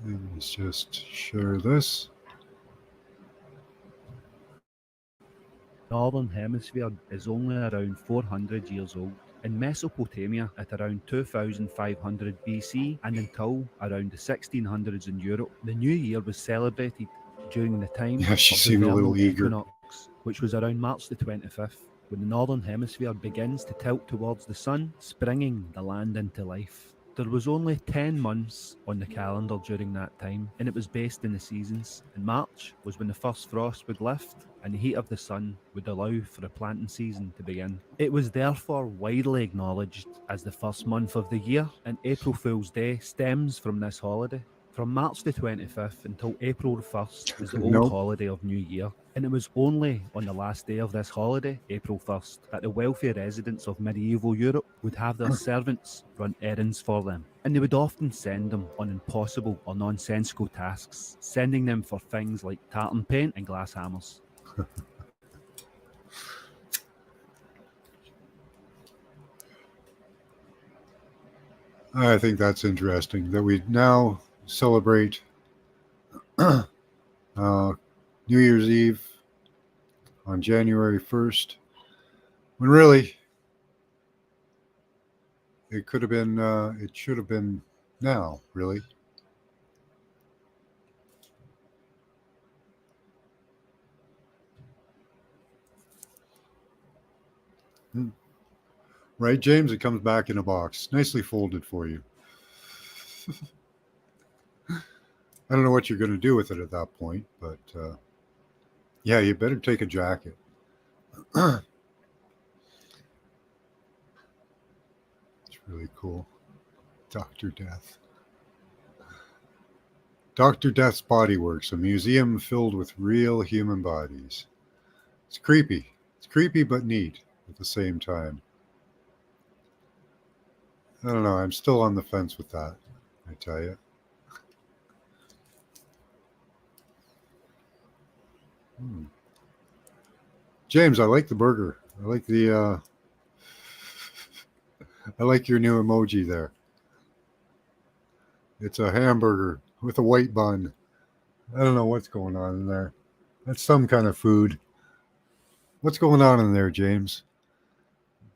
And let's just share this. Northern Hemisphere is only around 400 years old. In Mesopotamia, at around 2500 BC and until around the 1600s in Europe, the New Year was celebrated during the time Yeah, she of seemed the a little vernal eager. equinox, which was around March the 25th, when the Northern Hemisphere begins to tilt towards the sun, springing the land into life. There was only 10 months on the calendar during that time, and it was based in the seasons. And March was when the first frost would lift, and the heat of the sun would allow for the planting season to begin. It was therefore widely acknowledged as the first month of the year, and April Fool's Day stems from this holiday. From March the 25th until April the 1st is the old Nope. holiday of New Year, and it was only on the last day of this holiday, April 1st, that the wealthy residents of medieval Europe would have their servants run errands for them. And they would often send them on impossible or nonsensical tasks, sending them for things like tartan paint and glass hammers. I think that's interesting that we now celebrate New Year's Eve on January 1st, when really it could have been, it should have been now, really. Right, James? It comes back in a box, nicely folded for you. I don't know what you're going to do with it at that point, but yeah, you better take a jacket. It's really cool. Dr. Death. Dr. Death's Body Works, a museum filled with real human bodies. It's creepy. It's creepy but neat at the same time. I don't know. I'm still on the fence with that, I tell you. James, I like the burger. I like the I like your new emoji there. It's a hamburger with a white bun. I don't know what's going on in there. That's some kind of food. What's going on in there, James?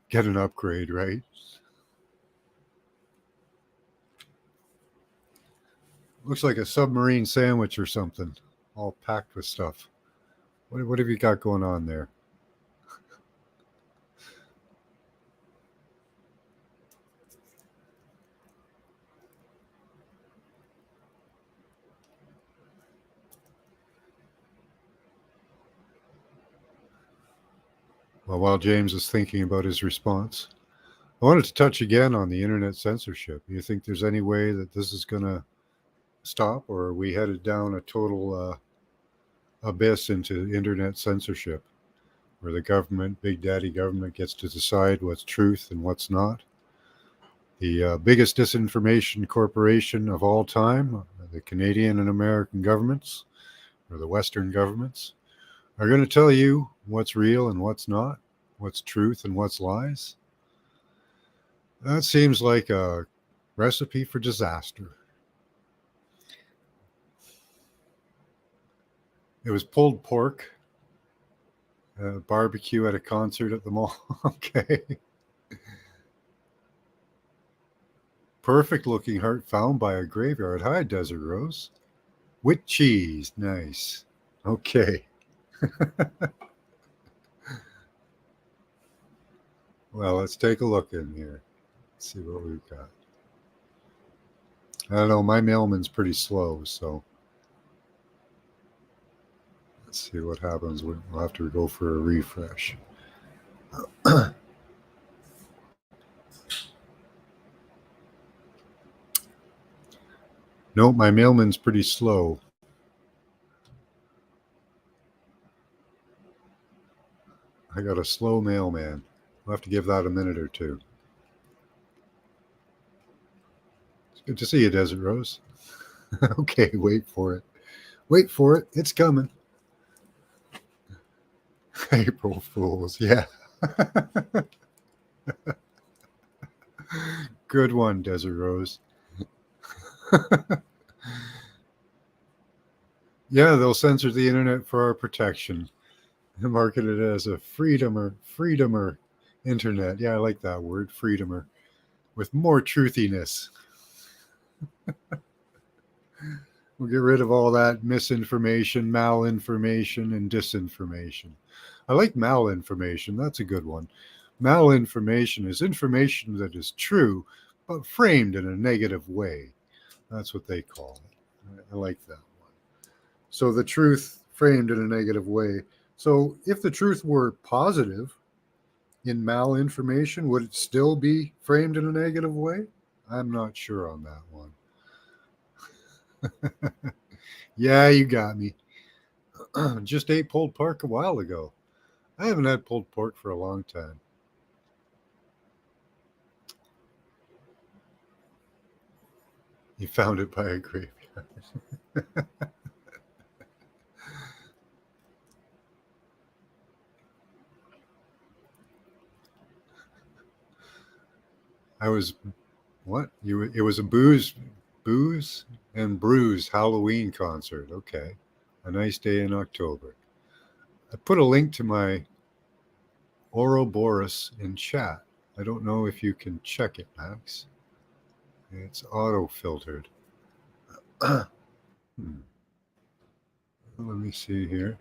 Get an upgrade, right? Looks like a submarine sandwich or something, all packed with stuff. What have you got going on there? Well, while James is thinking about his response, I wanted to touch again on the internet censorship. Do you think there's any way that this is going to stop, or are we headed down a total abyss into internet censorship, where the government, Big Daddy government, gets to decide what's truth and what's not? The biggest disinformation corporation of all time, the Canadian and American governments, or the Western governments, are going to tell you what's real and what's not, what's truth and what's lies. That seems like a recipe for disaster. It was pulled pork, barbecue at a concert at the mall. Okay. Perfect looking heart found by a graveyard. Hi, Desert Rose. With cheese. Nice. Okay. Well, let's take a look in here. Let's see what we've got. I don't know. My mailman's pretty slow, so let's see what happens. We'll have to go for a refresh. No, my mailman's pretty slow. I got a slow mailman. We'll have to give that a minute or two. It's good to see you, Desert Rose. Okay, wait for it. Wait for it. It's coming. April Fools, yeah. Good one, Desert Rose. Yeah, they'll censor the internet for our protection. Market it as a freedomer internet. Yeah, I like that word, freedomer, with more truthiness. We'll get rid of all that misinformation, malinformation, and disinformation. I like malinformation. That's a good one. Malinformation is information that is true, but framed in a negative way. That's what they call it. I like that one. So the truth framed in a negative way. So if the truth were positive in malinformation, would it still be framed in a negative way? I'm not sure on that one. Yeah, you got me. Just ate pulled pork a while ago. I haven't had pulled pork for a long time. You found it by a graveyard. I was, what? It was a booze and brews Halloween concert. Okay. A nice day in October. I put a link to my Ouroboros in chat. I don't know if you can check it, Max. It's auto-filtered. Let me see here.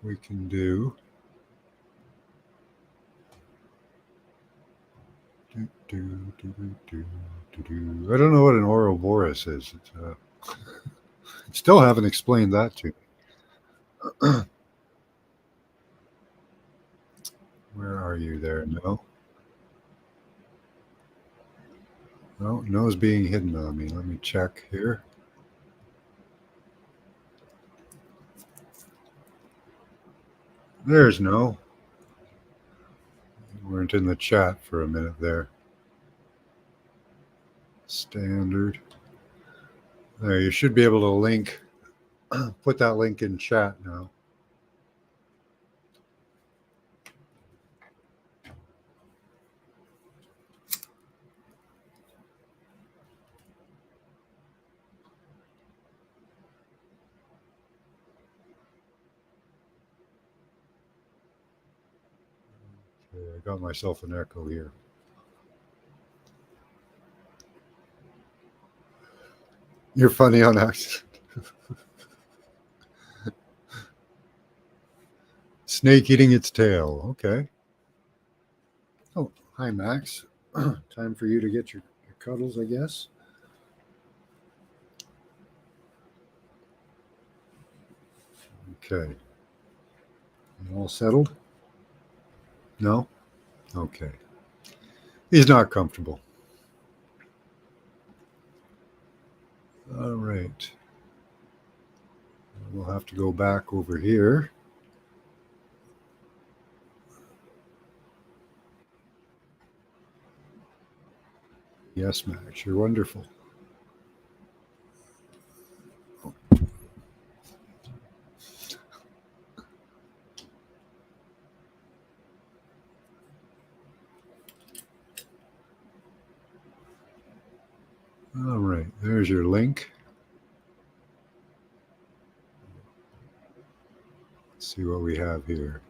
What we can do. I don't know what an Ouroboros is. Still haven't explained that to me. Where are you there? No. No, no's being hidden on me. Let me check here. There's no. You weren't in the chat for a minute there. Standard. There, you should be able to link, put that link in chat now. Okay, I got myself an echo here. You're funny on accident. Snake eating its tail. Okay. Oh, hi, Max. Time for you to get your cuddles, I guess. Okay. You all settled? No? Okay. He's not comfortable. All right. We'll have to go back over here. Yes, Max, you're wonderful. All right, there's your link. Let's see what we have here.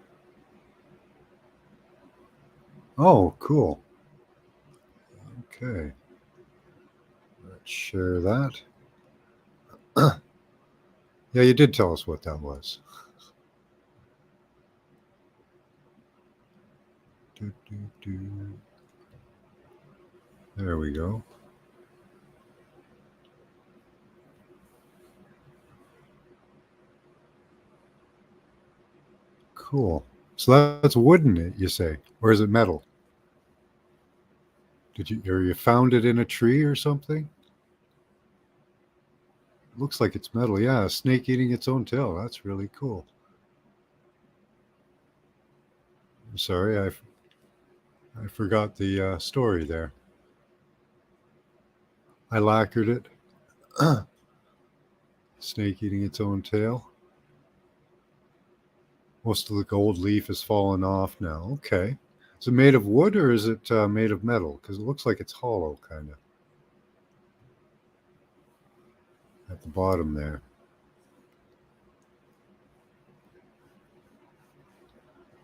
Oh, cool. Okay. Let's share that. Yeah, you did tell us what that was. There we go. Cool. So that's wooden, you say, or is it metal? Or you found it in a tree or something? Looks like it's metal. Yeah, a snake eating its own tail. That's really cool. I'm sorry, I forgot the story there. I lacquered it. Snake eating its own tail. Most of the gold leaf has fallen off now. Okay. Is it made of wood or is it made of metal? Because it looks like it's hollow, kind of. At the bottom there.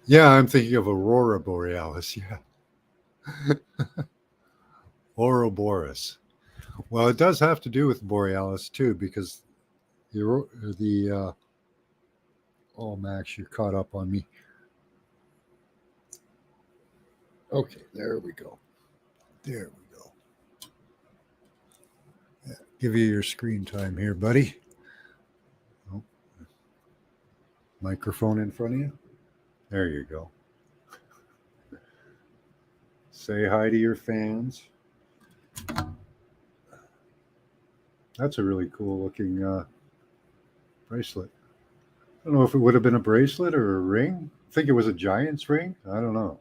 Yeah, I'm thinking of Aurora Borealis. Yeah. Ouroboros. Well, it does have to do with Borealis too, because the oh, Max, you're caught up on me. Okay, there we go. There we go. Yeah, give you your screen time here, buddy. Oh. Microphone in front of you. There you go. Say hi to your fans. That's a really cool looking bracelet. I don't know if it would have been a bracelet or a ring. I think it was a giant's ring. I don't know.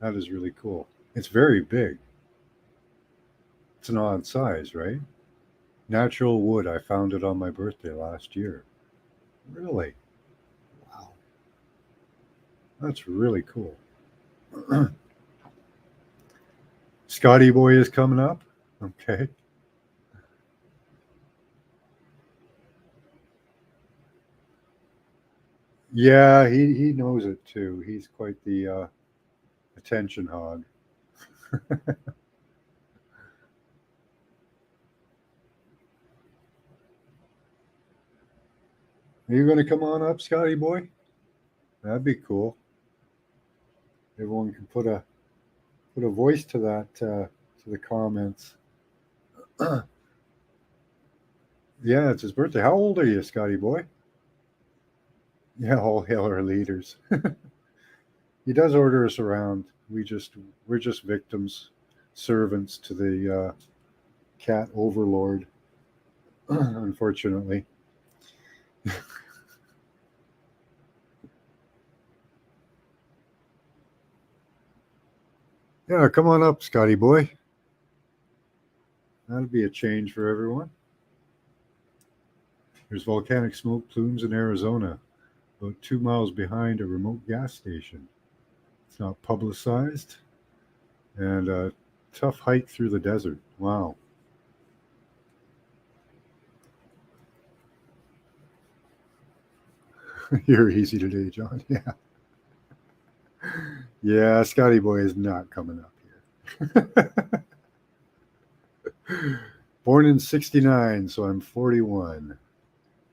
That is really cool. It's very big. It's an odd size, right? Natural wood. I found it on my birthday last year. Really? Wow. That's really cool. Scotty Boy is coming up. Okay. Yeah, he knows it too. He's quite the attention hog. Are you going to come on up, Scotty Boy? That'd be cool. Everyone can put a voice to that to the comments. Yeah, it's his birthday. How old are you, Scotty Boy? Yeah, all hail our leaders. He does order us around. We're just victims, servants to the cat overlord, unfortunately. Yeah, come on up, Scotty Boy. That'd be a change for everyone. There's volcanic smoke plumes in Arizona, about 2 miles behind a remote gas station. It's not publicized, and a tough hike through the desert. Wow. You're easy today, John. Yeah. Yeah, Scotty Boy is not coming up here. Born in 69, so I'm 41.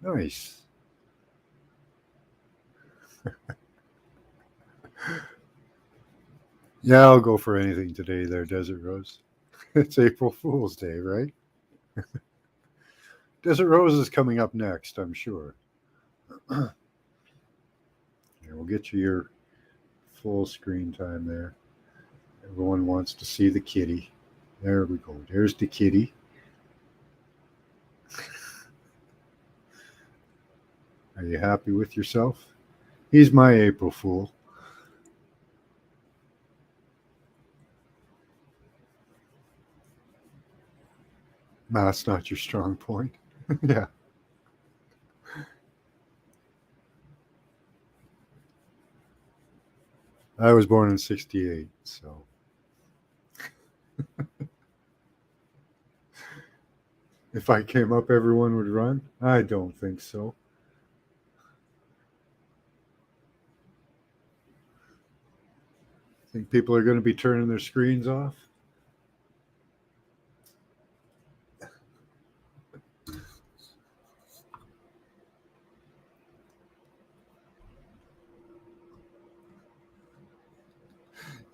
Nice. Yeah, I'll go for anything today there, Desert Rose. It's April Fool's Day, right? Desert Rose is coming up next, I'm sure. Here, we'll get you your full screen time there. Everyone wants to see the kitty. There we go. There's the kitty. Are you happy with yourself? He's my April Fool. Math's not your strong point. Yeah. I was born in 68, so. If I came up, everyone would run? I don't think so. Think people are going to be turning their screens off?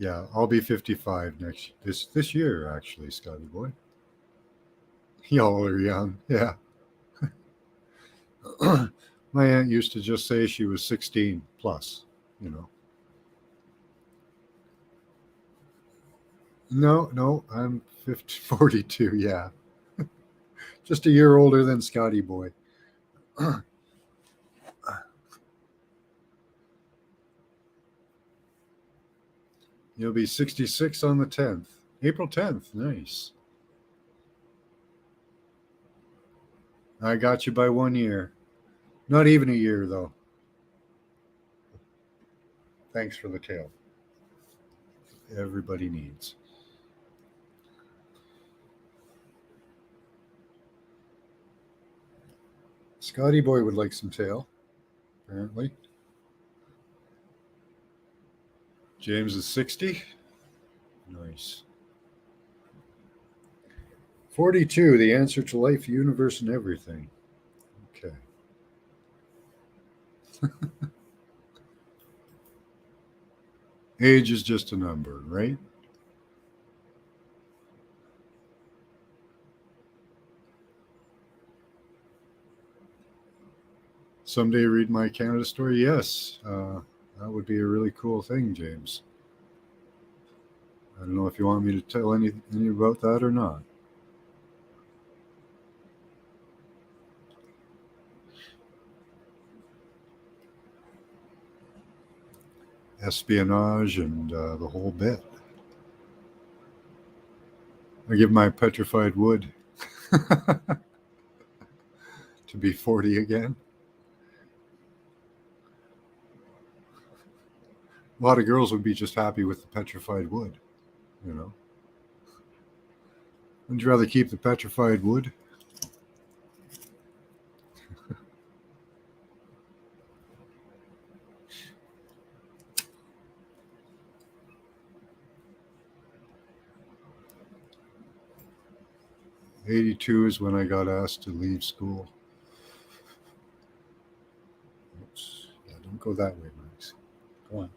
Yeah, I'll be 55 this year, actually, Scotty boy. Y'all are young, yeah. My aunt used to just say she was 16 plus, you know. No, I'm 42, yeah. Just a year older than Scotty boy. You'll be 66 on the 10th. April 10th, nice. I got you by 1 year. Not even a year, though. Thanks for the tale. Everybody needs. Scotty boy would like some tail, apparently. James is 60. Nice. 42, the answer to life, universe, and everything. Okay. Age is just a number, right? Someday read my Canada story? Yes. That would be a really cool thing, James. I don't know if you want me to tell any about that or not. Espionage and the whole bit. I give my petrified wood to be 40 again. A lot of girls would be just happy with the petrified wood, you know. Wouldn't you rather keep the petrified wood? '82 is when I got asked to leave school. Oops. Yeah, don't go that way, Max. Go on.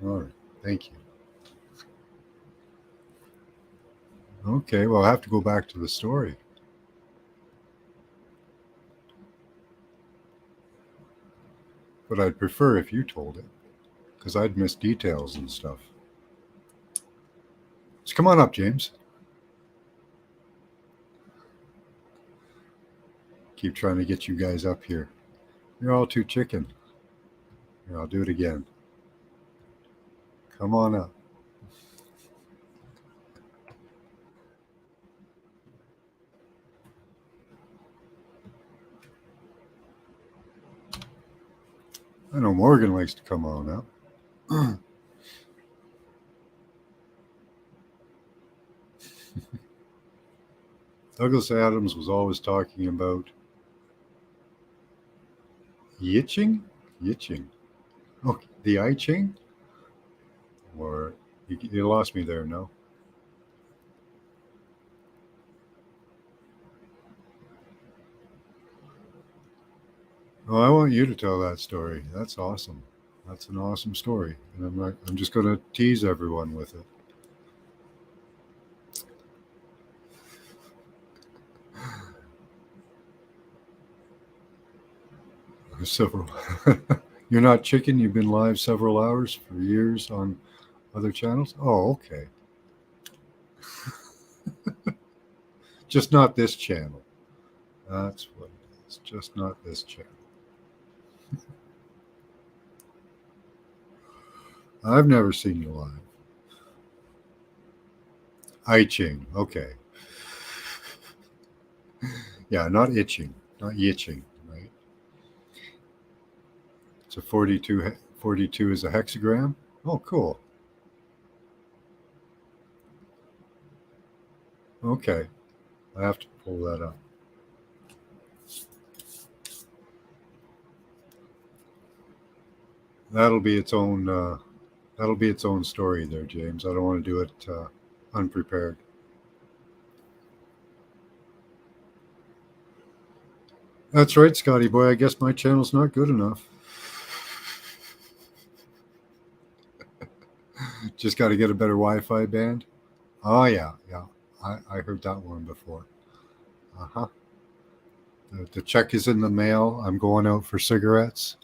All right. Thank you. Okay, well, I have to go back to the story. But I'd prefer if you told it, because I'd miss details and stuff. So come on up, James. Keep trying to get you guys up here. You're all too chicken. Here, I'll do it again. Come on up. I know Morgan likes to come on up. Douglas Adams was always talking about Yiching? Oh, the I Ching? Or you lost me there, no? Oh, I want you to tell that story. That's awesome. That's an awesome story. And I'm just going to tease everyone with it. So, You're not chicken. You've been live several hours for years on other channels. Oh, okay. Just not this channel. That's what it is. Just not this channel. I've never seen you live. I-ching. Okay. Yeah, not itching. Not yitching, right? So 42 is a hexagram. Oh, cool. Okay. I have to pull that up. That'll be its own story there, James. I don't want to do it unprepared. That's right, Scotty boy. I guess my channel's not good enough. Just got to get a better Wi-Fi band. Oh yeah. I heard that one before. Uh-huh. The check is in the mail. I'm going out for cigarettes.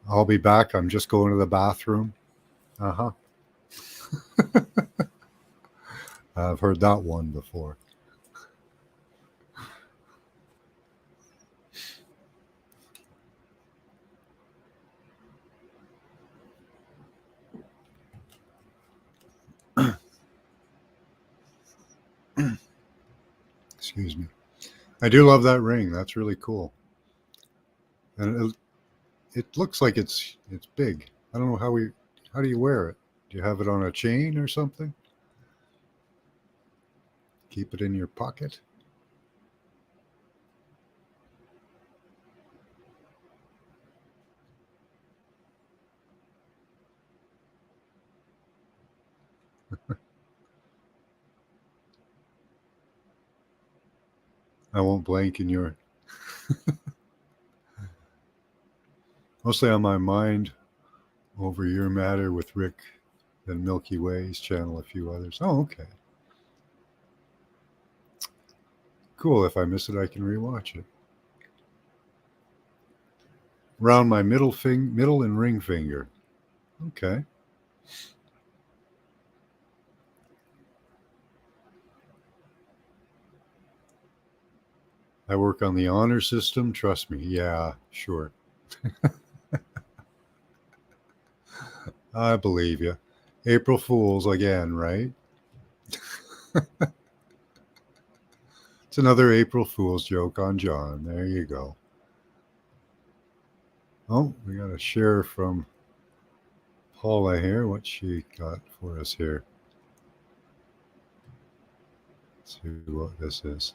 I'll be back. I'm just going to the bathroom. Uh-huh. I've heard that one before. Excuse me. I do love that ring. That's really cool. And it looks like it's big. I don't know how do you wear it? Do you have it on a chain or something? Keep it in your pocket? I won't blank in your... Mostly on my mind over your matter with Rick and Milky Way's channel, a few others. Oh, okay. Cool. If I miss it, I can rewatch it. Around my middle and ring finger. Okay. I work on the honor system. Trust me. Yeah, sure. I believe you. April Fools again, right? It's another April Fool's joke on John. There you go. Oh, we got a share from Paula here. What she got for us here? Let's see what this is.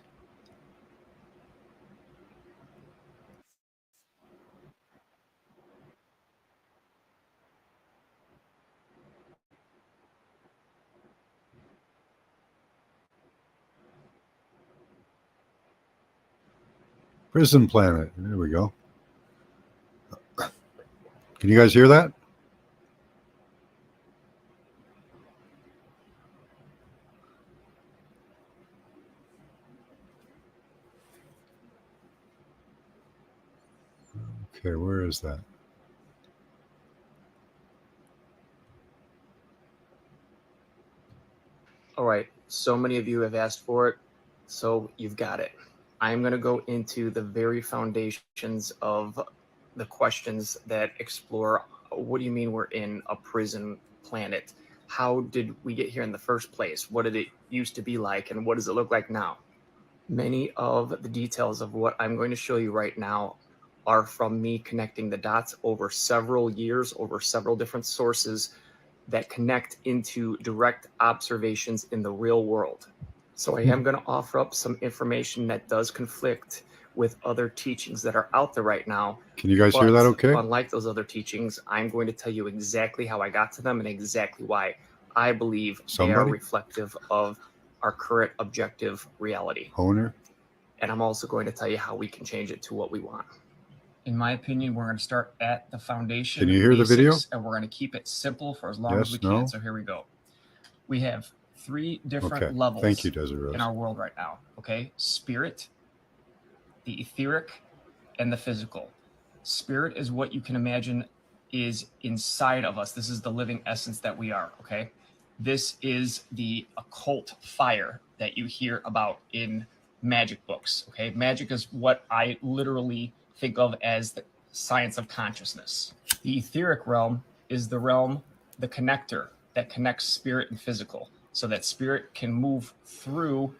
Prison Planet. There we go. Can you guys hear that? Okay, where is that? All right, so many of you have asked for it, so you've got it. I'm going to go into the very foundations of the questions that explore what do you mean we're in a prison planet? How did we get here in the first place? What did it used to be like, and what does it look like now? Many of the details of what I'm going to show you right now are from me connecting the dots over several years, over several different sources that connect into direct observations in the real world. So I am going to offer up some information that does conflict with other teachings that are out there right now. Can you guys hear that okay? Unlike those other teachings, I'm going to tell you exactly how I got to them and exactly why I believe they are reflective of our current objective reality. Owner? And I'm also going to tell you how we can change it to what we want. In my opinion, we're going to start at the foundation. Can you hear the video? And we're going to keep it simple for as long as we can. No? So here we go. We have 3 different levels Thank you, Desiree. in our world right now. Okay. Spirit, the etheric, and the physical. Spirit is what you can imagine is inside of us. This is the living essence that we are, okay? This is the occult fire that you hear about in magic books, okay? Magic is what I literally think of as the science of consciousness. The etheric realm is the realm, the connector that connects spirit and physical, so that spirit can move through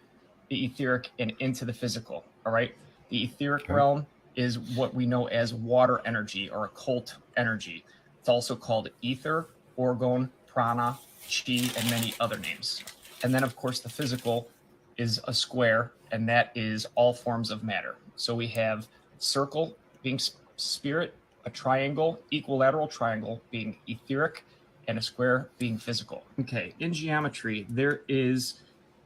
the etheric and into the physical, all right? The etheric realm is what we know as water energy or occult energy. It's also called ether, orgone, prana, chi, and many other names. And then, of course, the physical is a square, and that is all forms of matter. So we have circle being spirit, a triangle, equilateral triangle being etheric, and a square being physical. Okay, in geometry, there is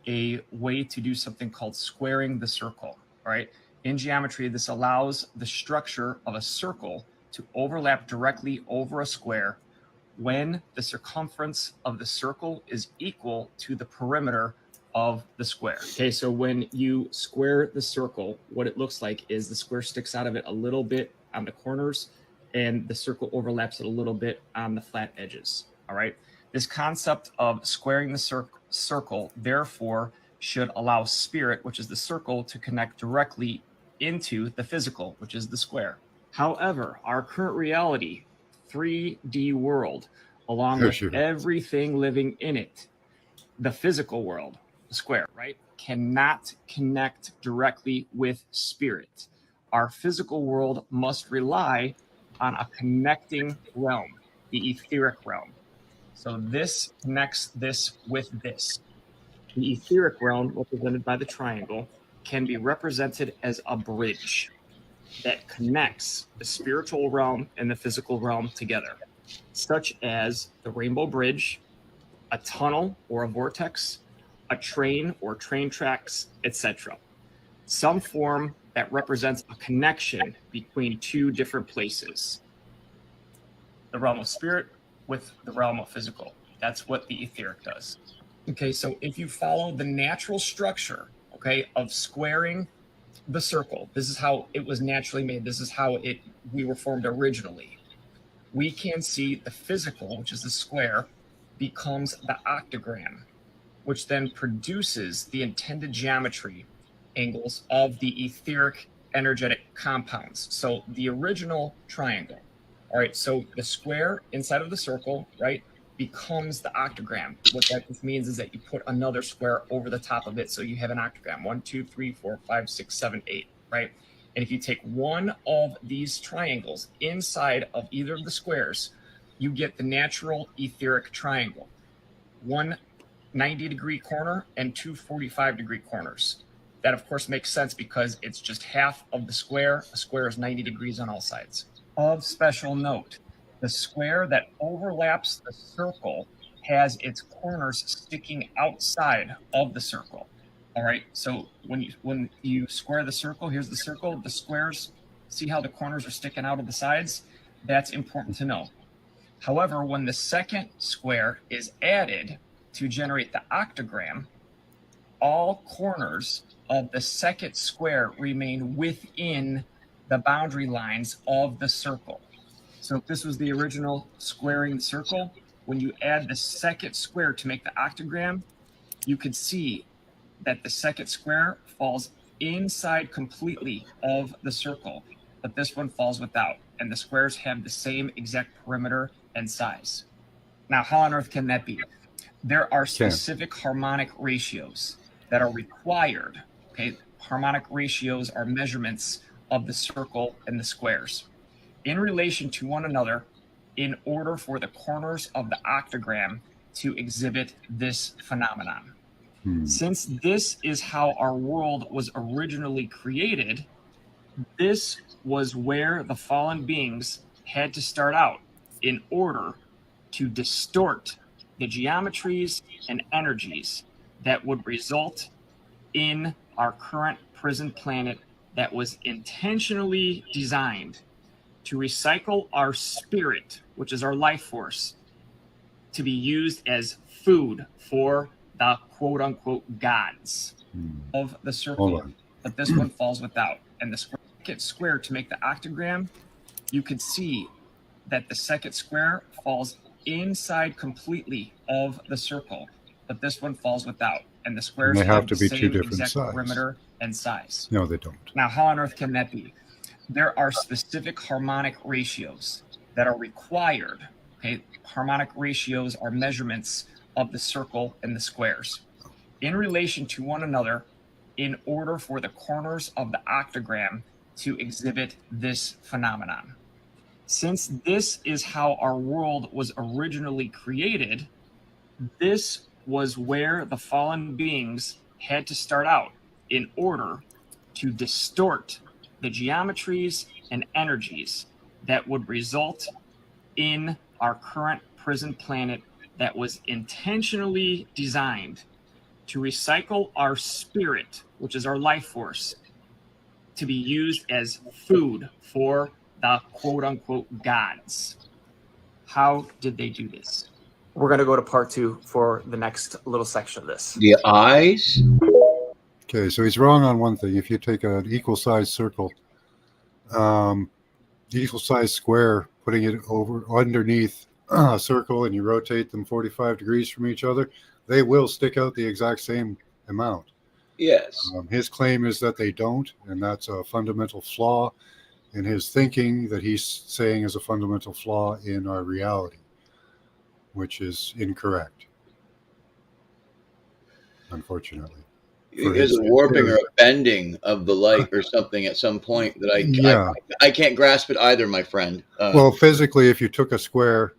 a way to do something called squaring the circle, all right? In geometry, this allows the structure of a circle to overlap directly over a square when the circumference of the circle is equal to the perimeter of the square. Okay, so when you square the circle, what it looks like is the square sticks out of it a little bit on the corners, and the circle overlaps it a little bit on the flat edges, all right? This concept of squaring the circle, therefore, should allow spirit, which is the circle, to connect directly into the physical, which is the square. However, our current reality, 3D world, along with everything living in it, the physical world, the square, right, cannot connect directly with spirit. Our physical world must rely on a connecting realm, the etheric realm. So this connects this with this. The etheric realm, represented by the triangle, can be represented as a bridge that connects the spiritual realm and the physical realm together, such as the Rainbow Bridge, a tunnel or a vortex, a train or train tracks, etc. Some form that represents a connection between two different places, the realm of spirit with the realm of physical. That's what the etheric does. Okay, so if you follow the natural structure, okay, of squaring the circle, this is how it was naturally made. This is how we were formed originally. We can see the physical, which is the square, becomes the octagram, which then produces the intended geometry angles of the etheric energetic compounds. So the original triangle, all right, so the square inside of the circle, right, becomes the octagram. What that just means is that you put another square over the top of it, so you have an octagram. 1, 2, 3, 4, 5, 6, 7, 8, right? And if you take one of these triangles inside of either of the squares, you get the natural etheric triangle. One 90-degree corner and two 45-degree corners. That, of course, makes sense because it's just half of the square. A square is 90 degrees on all sides. Of special note, the square that overlaps the circle has its corners sticking outside of the circle. All right, so when you square the circle, here's the circle, the squares, see how the corners are sticking out of the sides? That's important to know. However, when the second square is added to generate the octagram, all corners of the second square remain within the boundary lines of the circle. So if this was the original squaring the circle, when you add the second square to make the octagram, you could see that the second square falls inside completely of the circle, but this one falls without, and the squares have the same exact perimeter and size. Now, how on earth can that be? There are specific harmonic ratios that are required. Okay, harmonic ratios are measurements of the circle and the squares in relation to one another in order for the corners of the octagram to exhibit this phenomenon. Since this is how our world was originally created, this was where the fallen beings had to start out in order to distort the geometries and energies that would result in our current prison planet that was intentionally designed to recycle our spirit, which is our life force, to be used as food for the quote-unquote gods of the circle. But this one falls without. And the square to make the octagram, you could see that the second square falls inside completely of the circle, but this one falls without, and the squares they have have to the be two same different exact size. perimeter and size. No, they don't. Now, how on earth can that be? There are specific harmonic ratios that are required. Okay, harmonic ratios are measurements of the circle and the squares in relation to one another in order for the corners of the octagram to exhibit this phenomenon. Since this is how our world was originally created, this was where the fallen beings had to start out in order to distort the geometries and energies that would result in our current prison planet that was intentionally designed to recycle our spirit, which is our life force, to be used as food for the quote-unquote gods. How did they do this? We're going to go to part 2 for the next little section of this. The eyes? Okay, so he's wrong on one thing. If you take an equal-sized circle, equal-sized square, putting it over underneath a circle, and you rotate them 45 degrees from each other, they will stick out the exact same amount. Yes. His claim is that they don't, and that's a fundamental flaw in his thinking that he's saying is a fundamental flaw in our reality, which is incorrect, unfortunately. There's a warping or a bending of the light or something at some point that I can't grasp it either, my friend. Well, physically, if you took a square,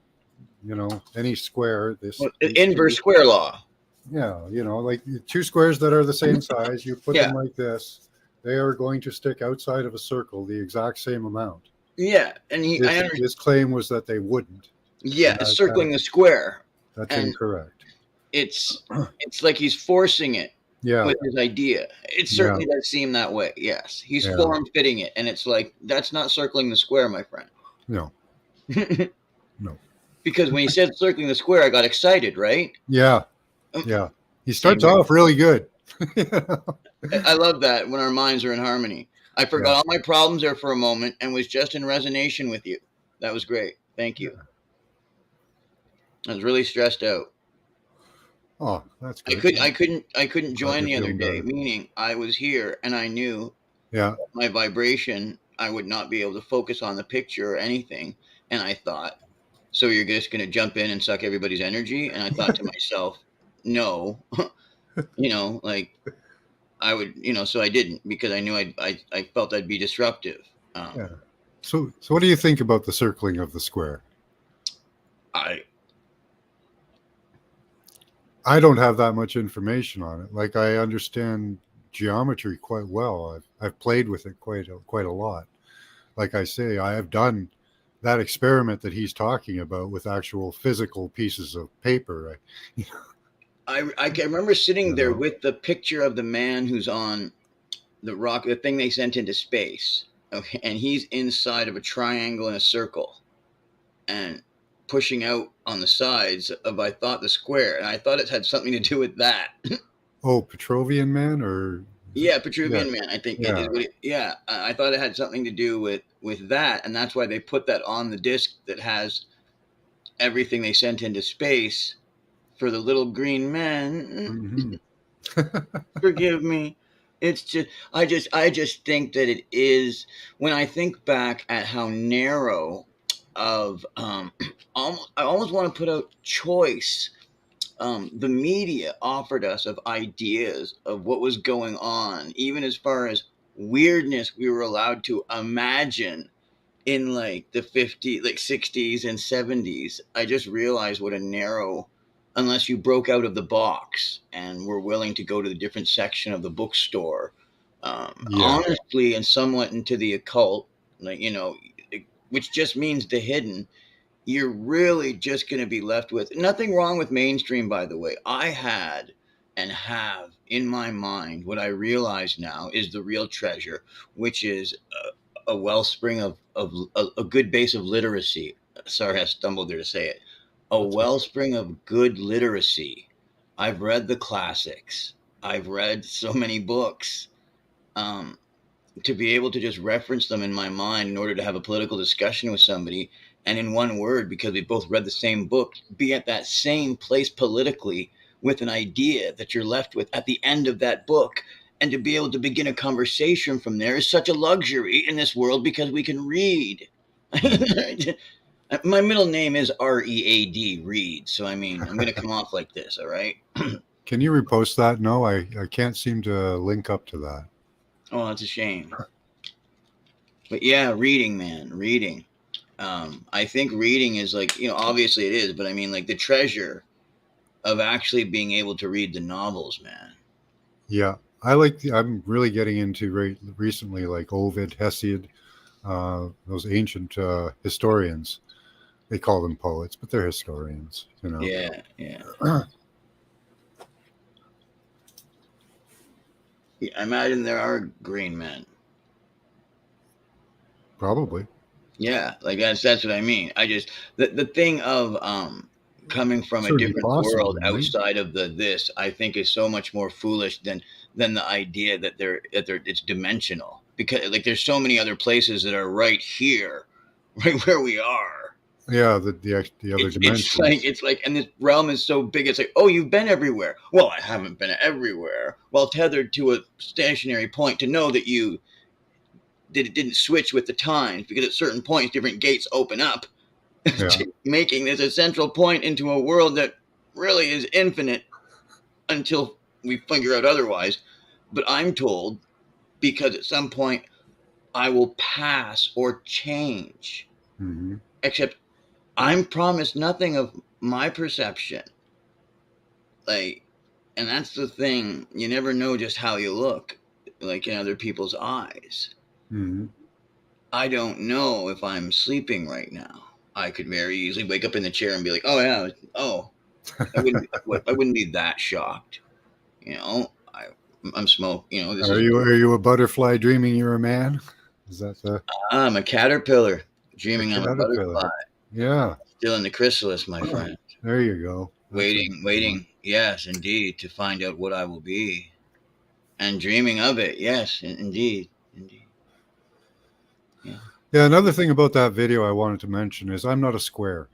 any square, inverse square law. Yeah, like two squares that are the same size, you put them like this, they are going to stick outside of a circle the exact same amount. Yeah, and his claim was that they wouldn't. Yeah, circling the square. That's incorrect. It's like he's forcing it. Yeah. With his idea. It certainly does seem that way. Yes. He's form-fitting it. And it's like, that's not circling the square, my friend. No. No. Because when he said circling the square, I got excited, right? Yeah. Yeah. He starts off really good. I love that when our minds are in harmony. I forgot all my problems there for a moment and was just in resonance with you. That was great. Thank you. I was really stressed out. Oh, that's good. I couldn't join the other day, meaning I was here and I knew my vibration, I would not be able to focus on the picture or anything. And I thought, so you're just going to jump in and suck everybody's energy? And I thought to myself, no, like I would, so I didn't, because I knew I felt I'd be disruptive. So what do you think about the circling of the square? I don't have that much information on it. Like, I understand geometry quite well. I've played with it quite a lot. Like I say, I have done that experiment that he's talking about with actual physical pieces of paper. I can remember sitting there with the picture of the man who's on the rock, the thing they sent into space. Okay, and he's inside of a triangle in a circle, and pushing out on the sides of, I thought, the square, and I thought it had something to do with that. Oh, Petrovian Man, or Petrovian Man, I think. I thought it had something to do with that, and that's why they put that on the disc that has everything they sent into space for the little green men. Forgive me. It's just I just think that it is, when I think back at how narrow of I almost want to put out choice the media offered us of ideas of what was going on, even as far as weirdness we were allowed to imagine in like the 50s, like 60s and 70s. I just realized what a narrow, unless you broke out of the box and were willing to go to the different section of the bookstore, honestly, and somewhat into the occult, like, which just means the hidden, you're really just going to be left with nothing wrong with mainstream, by the way. I had and have in my mind what I realize now is the real treasure, which is a wellspring of a good base of literacy. Sorry, I stumbled there to say it. A wellspring of good literacy. I've read the classics. I've read so many books. To be able to just reference them in my mind in order to have a political discussion with somebody and in one word, because we both read the same book, be at that same place politically with an idea that you're left with at the end of that book, and to be able to begin a conversation from there is such a luxury in this world because we can read. My middle name is Read, Reed. So, I mean, I'm going to come off like this, all right? Can you repost that? No, I can't seem to link up to that. Oh, that's a shame. But yeah, reading, man, reading. I think reading is like, obviously it is, but I mean, like the treasure of actually being able to read the novels, man. Yeah, I'm really getting into recently, like Ovid, Hesiod, those ancient historians. They call them poets, but they're historians, Yeah. Yeah, I imagine there are green men. Probably. Yeah, like that's what I mean. I just the thing of coming from a Certainly different possible, world right? outside of this, I think is so much more foolish than the idea that it's dimensional, because like there's so many other places that are right here, right where we are. Yeah, the other dimensions. It's like, and this realm is so big. It's like, oh, you've been everywhere. Well, I haven't been everywhere. Well, tethered to a stationary point to know that it didn't switch with the times, because at certain points, different gates open up, making this a central point into a world that really is infinite until we figure out otherwise. But I'm told, because at some point I will pass or change, except I'm promised nothing of my perception. Like, and that's the thing. You never know just how you look, like in other people's eyes. I don't know if I'm sleeping right now. I could very easily wake up in the chair and be like, "Oh yeah, oh." I wouldn't be that shocked. I'm smoke. Are you a butterfly dreaming you're a man? Is that the? I'm a caterpillar dreaming I'm a butterfly. Yeah. Still in the chrysalis, my friend. There you go. Waiting. Yes, indeed, to find out what I will be, and dreaming of it. Yes, indeed. Yeah. Another thing about that video I wanted to mention is I'm not a square.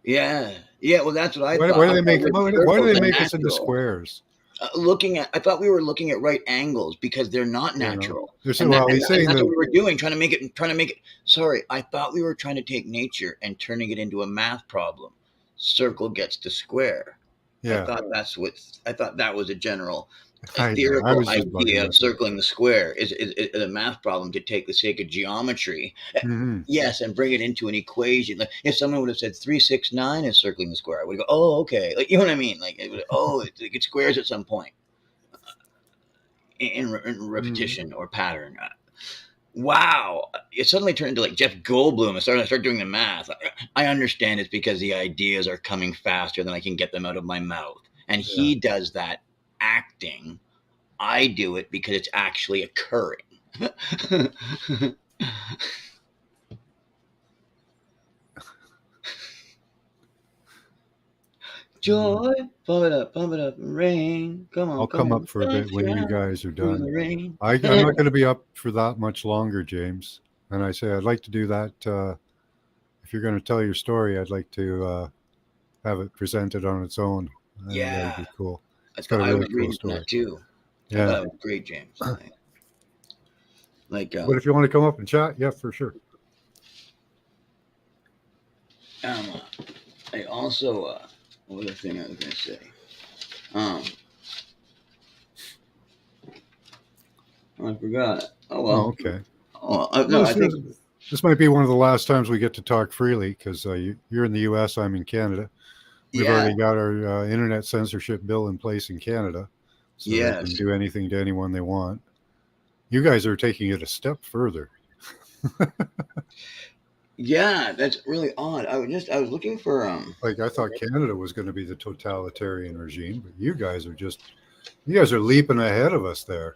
Yeah. Well, that's what I thought. Why do they make us into squares? I thought we were looking at right angles because they're not natural. He's saying that's what we were doing, trying to make it. Sorry, I thought we were trying to take nature and turning it into a math problem. Circle gets to square. Yeah. I thought that was a general theoretical idea of circling the square is a math problem to take the sake of geometry. Yes, and bring it into an equation. Like if someone would have said 369 is circling the square, I would go, oh, okay. Like, you know what I mean? Like it squares at some point in repetition or pattern. Wow, it suddenly turned into like Jeff Goldblum. I started doing the math. I understand it's because the ideas are coming faster than I can get them out of my mouth, and he does that acting. I do it because it's actually occurring. Joy, pump it up, rain. Come on. I'll come up for a bit when you guys are done. I'm not going to be up for that much longer, James. And I say I'd like to do that. If you're going to tell your story, I'd like to have it presented on its own. That'd be cool. It's got a really cool story that too. Yeah, that was great, James. But if you want to come up and chat, yeah, for sure. I also what other thing I was going to say? I forgot. Oh well. Oh, okay. I think this might be one of the last times we get to talk freely because you're in the U.S., I'm in Canada. We've already got our internet censorship bill in place in Canada, so they can do anything to anyone they want. You guys are taking it a step further. Yeah, that's really odd. I was looking for I thought Canada was going to be the totalitarian regime, but you guys are leaping ahead of us there.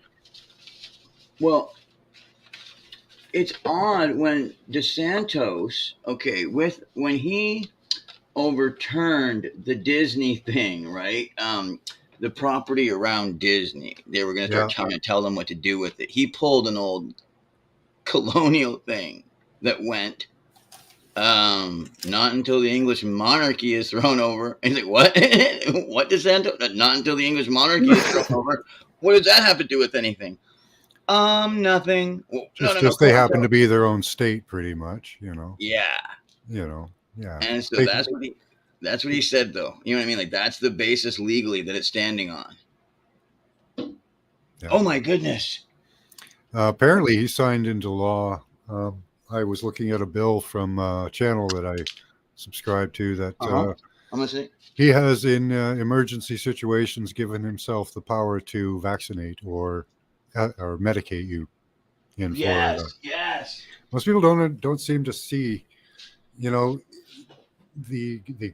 Well, it's odd when DeSantis, when he overturned the Disney thing, right? The property around Disney, they were going to start trying to tell them what to do with it. He pulled an old colonial thing that went Not until the English monarchy is thrown over. And he's like, what? What, DeSanto? Not until the English monarchy is thrown over. What does that have to do with anything? Nothing. Well, Just they happen to be their own state, pretty much. Yeah. Yeah. And so that's what he said, though. You know what I mean? Like, that's the basis legally that it's standing on. Yeah. Oh my goodness. Apparently, he signed into law. I was looking at a bill from a channel that I subscribe to that I'm gonna say he has, in emergency situations, given himself the power to vaccinate or medicate you in Florida. Yes. Most people don't seem to see, the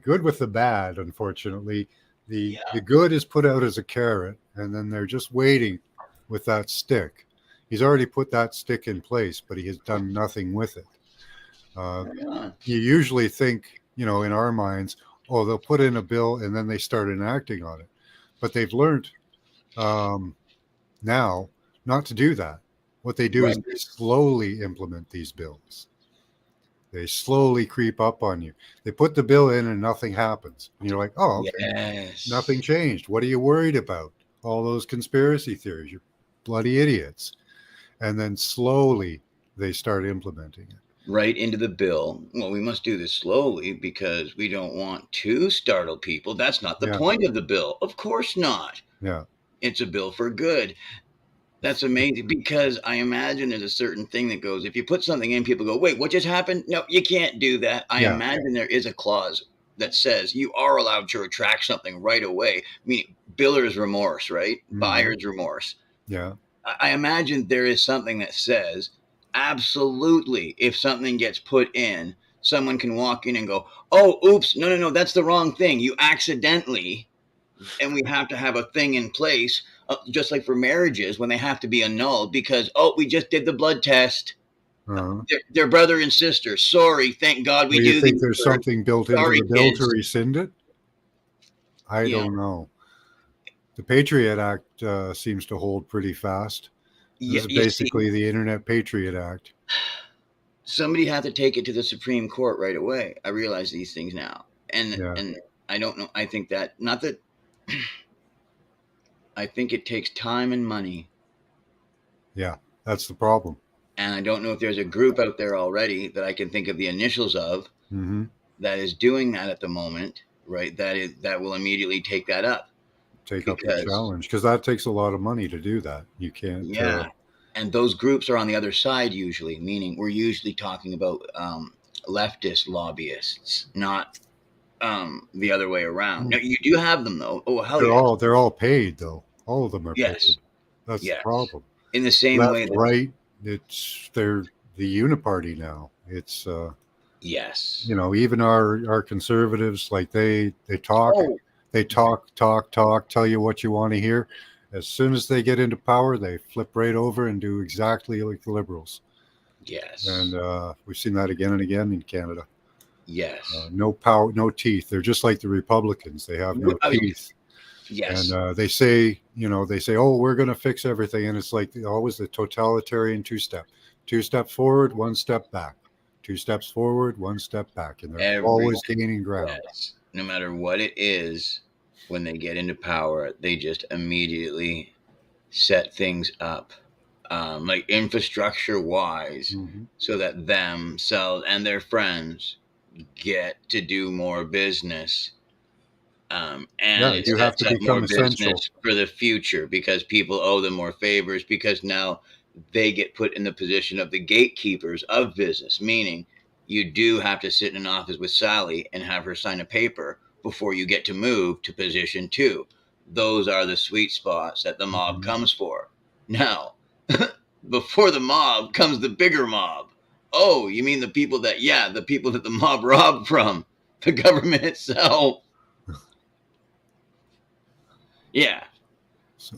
good with the bad. Unfortunately, the good is put out as a carrot, and then they're just waiting with that stick. He's already put that stick in place, but he has done nothing with it. You usually think, in our minds, oh, they'll put in a bill and then they start enacting on it. But they've learned now not to do that. What they do is they slowly implement these bills. They slowly creep up on you. They put the bill in and nothing happens. And you're like, oh, okay, nothing changed. What are you worried about? All those conspiracy theories. You're bloody idiots. And then slowly they start implementing it. Right into the bill. Well, we must do this slowly because we don't want to startle people. That's not the point of the bill. Of course not. Yeah. It's a bill for good. That's amazing, because I imagine there's a certain thing that goes, if you put something in, people go, wait, what just happened? No, you can't do that. I imagine there is a clause that says you are allowed to retract something right away. I mean, biller's remorse, right? Mm-hmm. Buyer's remorse. Yeah. I imagine there is something that says, absolutely, if something gets put in, someone can walk in and go, oh, oops, no, that's the wrong thing. You accidentally, and we have to have a thing in place, just like for marriages, when they have to be annulled because, oh, we just did the blood test. Uh-huh. They're brother and sister. Sorry, thank God we do. You think there's something built into the bill to rescind it? I don't know. The Patriot Act seems to hold pretty fast. This is basically the Internet Patriot Act. Somebody had to take it to the Supreme Court right away. I realize these things now. And I don't know. I think that, not that, I think it takes time and money. Yeah, that's the problem. And I don't know if there's a group out there already that I can think of the initials of that is doing that at the moment, right? That will immediately take that up. Take up the challenge, because that takes a lot of money to do that. You can't. Yeah, and those groups are on the other side usually, meaning we're usually talking about leftist lobbyists, not the other way around. Now, you do have them though. Oh, hell they're all paid though. All of them are paid. That's the problem. In the same way, right? They're the uniparty now. It's even our conservatives, like they talk. They talk, tell you what you want to hear. As soon as they get into power, they flip right over and do exactly like the Liberals. Yes. And we've seen that again and again in Canada. Yes. No power, no teeth. They're just like the Republicans. They have no teeth. Yes. And they say, oh, we're going to fix everything. And it's like always the totalitarian two-step. 2 steps forward, 1 step back. 2 steps forward, 1 step back. And they're always gaining ground. Yes. No matter what it is, when they get into power, they just immediately set things up, like infrastructure-wise, so that themselves and their friends get to do more business. And you have to become essential for the future, because people owe them more favors, because now they get put in the position of the gatekeepers of business, meaning you do have to sit in an office with Sally and have her sign a paper before you get to move to position 2. Those are the sweet spots that the mob comes for. Now, before the mob comes the bigger mob. Oh, you mean the people that the mob robbed from, the government itself. Yeah. So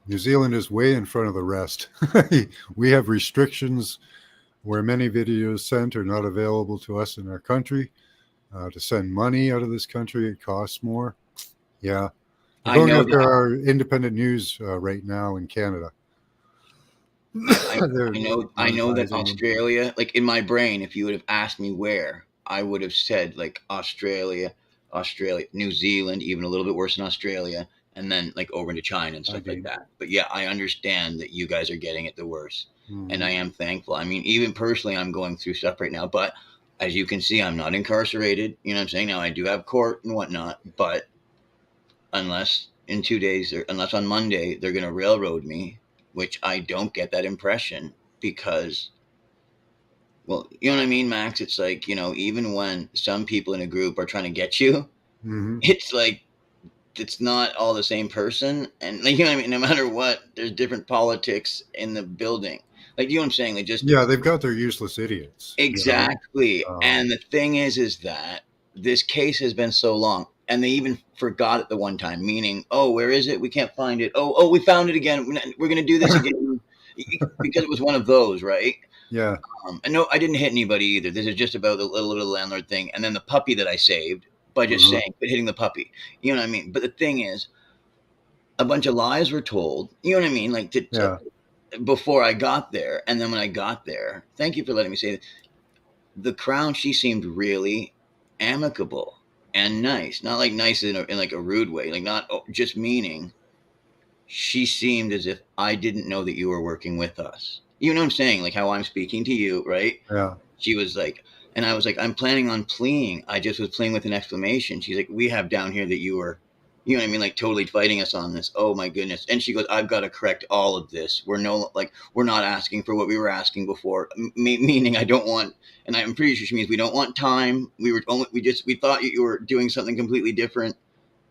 New Zealand is way in front of the rest. We have restrictions where many videos sent are not available to us in our country. To send money out of this country, it costs more. Yeah. We're going after our independent news right now in Canada. I know that Australia, like in my brain, if you would have asked me where, I would have said like Australia, New Zealand, even a little bit worse than Australia, and then like over into China and stuff like Indeed. that. But yeah, I understand that you guys are getting it the worst, and Mhm. I am thankful. I mean, even personally, I'm going through stuff right now, but as you can see, I'm not incarcerated. You know what I'm saying? Now I do have court and whatnot, but unless in 2 days or unless on Monday they're going to railroad me, which I don't get that impression because, well, you know what I mean, Max? It's like, you know, even when some people in a group are trying to get you, Mhm. it's like it's not all the same person. And like, you know what I mean? No matter what, there's different politics in the building. Like, you know what I'm saying? Like, just Yeah, they've got their useless idiots. exactly. Um, And the thing is that this case has been so long, and they even forgot it the one time. Meaning, oh, where is it? We can't find it. Oh, we found it again. We're going to do this again because it was one of those, right? yeah. And no, I didn't hit anybody either. This is just about the little landlord thing, and then the puppy that I saved by just Uh-huh. saying, but hitting the puppy. You know what I mean? But the thing is, a bunch of lies were told. You know what I mean? Like Yeah. before I got there, and then when I got there, thank you for letting me say that. The Crown, she seemed really amicable and nice. Not like nice in like a rude way, like not just meaning. She seemed as if I didn't know that you were working with us. You know what I'm saying? Like how I'm speaking to you, right? Yeah. She was like, and I was like, I'm planning on pleading. I just was pleading with an exclamation. She's like, we have down here that you were, you know what I mean? Like totally fighting us on this. Oh my goodness. And she goes, I've got to correct all of this. We're not asking for what we were asking before. Meaning I don't want, and I'm pretty sure she means we don't want time. We thought you were doing something completely different.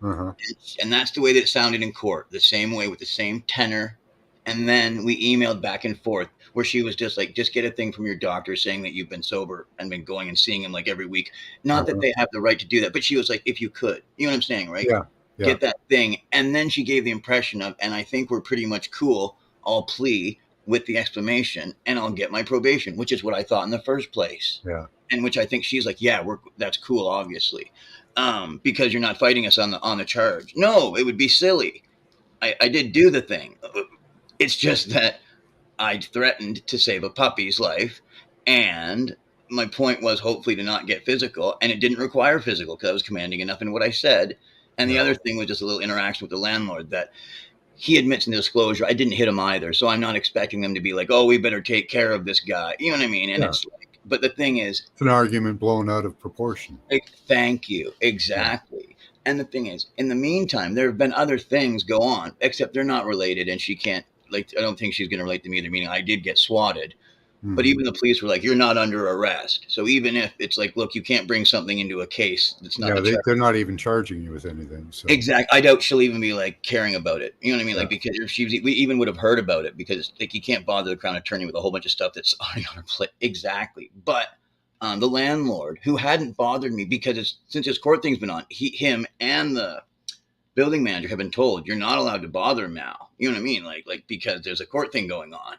Uh-huh. And that's the way that it sounded in court, the same way with the same tenor. And then we emailed back and forth where she was just like, just get a thing from your doctor saying that you've been sober and been going and seeing him like every week. Not that Uh-huh. they have the right to do that, but she was like, if you could, you know what I'm saying, right? Yeah. Yeah. Get that thing. And then she gave the impression of, and I think we're pretty much cool, I'll plea with the exclamation and I'll get my probation, which is what I thought in the first place. Yeah. And which I think she's like, yeah, that's cool, obviously. Because you're not fighting us on the charge. No, it would be silly. I did do the thing. It's just that I threatened to save a puppy's life, and my point was hopefully to not get physical, and it didn't require physical because I was commanding enough in what I said. And the Yeah. other thing was just a little interaction with the landlord that he admits in the disclosure, I didn't hit him either. So I'm not expecting them to be like, oh, we better take care of this guy. You know what I mean? And Yeah. it's like, but the thing is, It's an argument blown out of proportion. thank you. Exactly. And the thing is, in the meantime, there have been other things go on, except they're not related. And she can't, like, I don't think she's going to relate to me either, meaning I did get swatted. But Mhm. even the police were like, you're not under arrest. So even if it's like, look, you can't bring something into a case that's not Yeah, the they're not even charging you with anything. So exact. I doubt she'll even be like caring about it. You know what I mean? Yeah. Like, because if we even would have heard about it because like you can't bother the Crown Attorney with a whole bunch of stuff that's already on her plate. Exactly. But the landlord who hadn't bothered me because since his court thing's been on, him and the building manager have been told you're not allowed to bother him now. You know what I mean? Like because there's a court thing going on.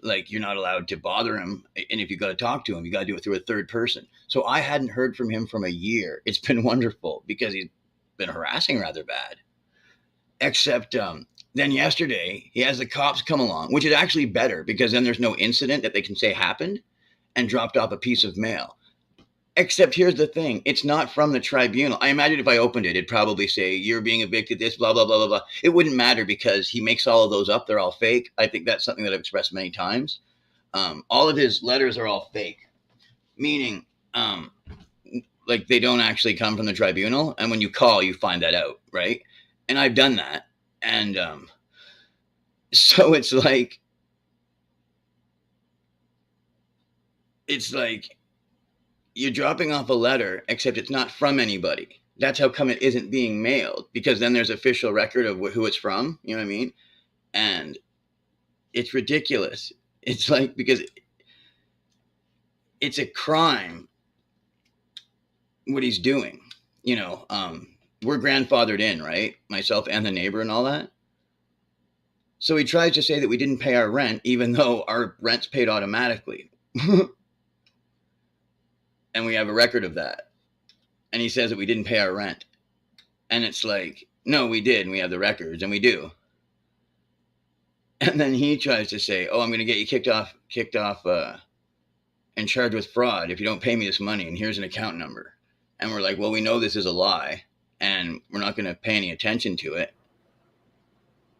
Like you're not allowed to bother him, and if you got to talk to him, you got to do it through a third person. So I hadn't heard from him from a year. It's been wonderful because he's been harassing rather bad. Except then yesterday he has the cops come along, which is actually better because then there's no incident that they can say happened, and dropped off a piece of mail. Except here's the thing, it's not from the tribunal. I imagine if I opened it, it'd probably say, you're being evicted, this, blah, blah, blah, blah, blah. It wouldn't matter because he makes all of those up. They're all fake. I think that's something that I've expressed many times. All of his letters are all fake, meaning like they don't actually come from the tribunal. And when you call, you find that out, right? And I've done that. And so it's like you're dropping off a letter, except it's not from anybody. That's how come it isn't being mailed, because then there's official record of who it's from. You know what I mean? And it's ridiculous. It's like, because it's a crime what he's doing. You know, we're grandfathered in, right? Myself and the neighbor and all that. So he tries to say that we didn't pay our rent, even though our rent's paid automatically. And we have a record of that. And he says that we didn't pay our rent. And it's like, no, we did. And we have the records, and we do. And then he tries to say, oh, I'm going to get you kicked off and charged with fraud if you don't pay me this money, and here's an account number. And we're like, well, we know this is a lie, and we're not going to pay any attention to it,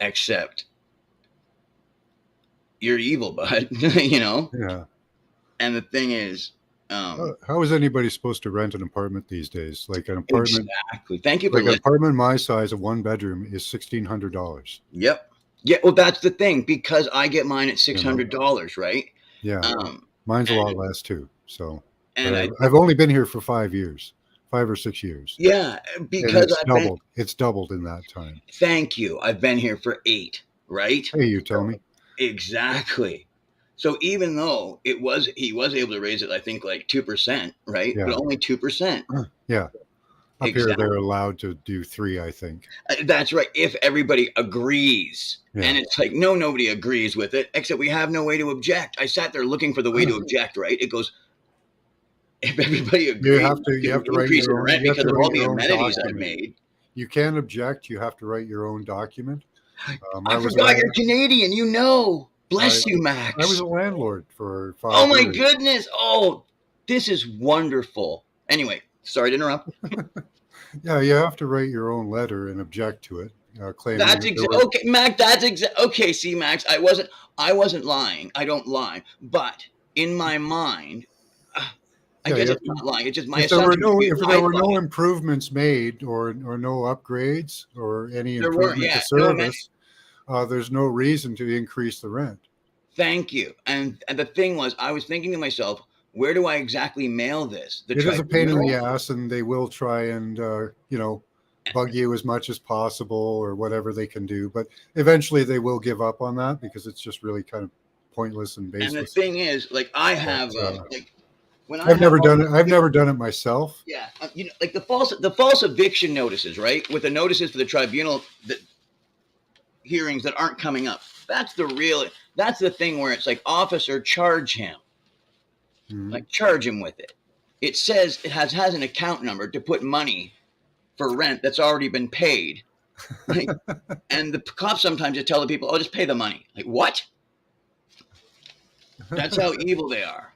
except you're evil, bud, you know? Yeah. And the thing is, How is anybody supposed to rent an apartment these days? Like an apartment, exactly. Thank you for like an listening. apartment my size of 1 bedroom is $1,600. Yep. Yeah. Well, that's the thing, because I get mine at $600, right? Yeah. Um, Mine's a lot and- less too. So and but I've only been here for 5 years, 5 or 6 years. yeah, And because it's I've been, doubled. It's doubled in that time. thank you. I've been here for 8, right? Hey, you tell me. Exactly. So even though he was able to raise it, I think like 2%, right? Yeah. But only 2%. Yeah. Up here, Exactly. they're allowed to do 3, I think. That's right. If everybody agrees. Yeah. And it's like, no, nobody agrees with it, except we have no way to object. I sat there looking for the way to object, right? It goes, if everybody agrees, You have to write increase the your own, rent you have because to of all write the your own amenities I've document. made. You can't object. You have to write your own document. I forgot you're Canadian, you know. Bless you, Max. I was a landlord for 5 Oh my years. goodness. Oh, this is wonderful. Anyway, sorry to interrupt. Yeah, you have to write your own letter and object to it. Claiming That's that there were- okay, Max. That's okay. See, Max, I wasn't lying. I don't lie, but in my mind, I Yeah, guess you it's not lying. It's just my if there were assumption. no would be if I there were thought- no improvements made or no upgrades or any There weren't, improvement yeah, to no service, there's no reason to increase the rent. Thank you. And the thing was, I was thinking to myself, where do I exactly mail this? It is a pain in the tribunal? ass, and they will try and bug you as much as possible or whatever they can do. But eventually, they will give up on that because it's just really kind of pointless and And the baseless. thing is, like, I have uh, like when I've never have done all- it. I've never done it myself. Yeah, like the false eviction notices, right? With the notices for the tribunal hearings that aren't coming up. That's the thing where it's like, officer, charge him. Mhm. Like, charge him with it. It says it has an account number to put money for rent that's already been paid. Right? And the cops sometimes just tell the people, "Oh, just pay the money." Like, what? That's how evil they are.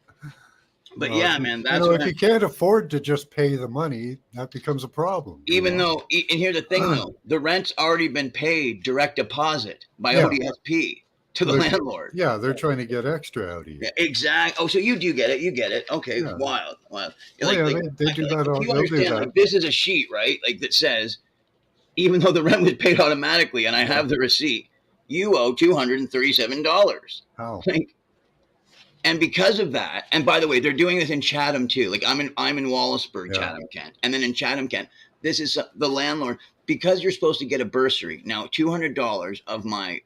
But Well, yeah, man, that's you know, what if I- you can't afford to just pay the money, that becomes a problem. you even know? though, and here's the thing though, the rent's already been paid direct deposit by Yeah. ODSP to the They're- landlord. Yeah, they're trying to get extra out of you. Yeah, exactly. Oh, so you do get it. You get it. Okay, Yeah. wild. Oh, yeah, they do that. If you They'll do understand, that. like, this is a sheet, right? Like, that says, even though the rent was paid automatically and I have the receipt, you owe $237. How? Like, and because of that, and by the way, they're doing this in Chatham too. Like, I'm in Wallaceburg, Yeah. Chatham, Kent, and then in Chatham, Kent, this is the landlord, because you're supposed to get a bursary. Now, $200 of my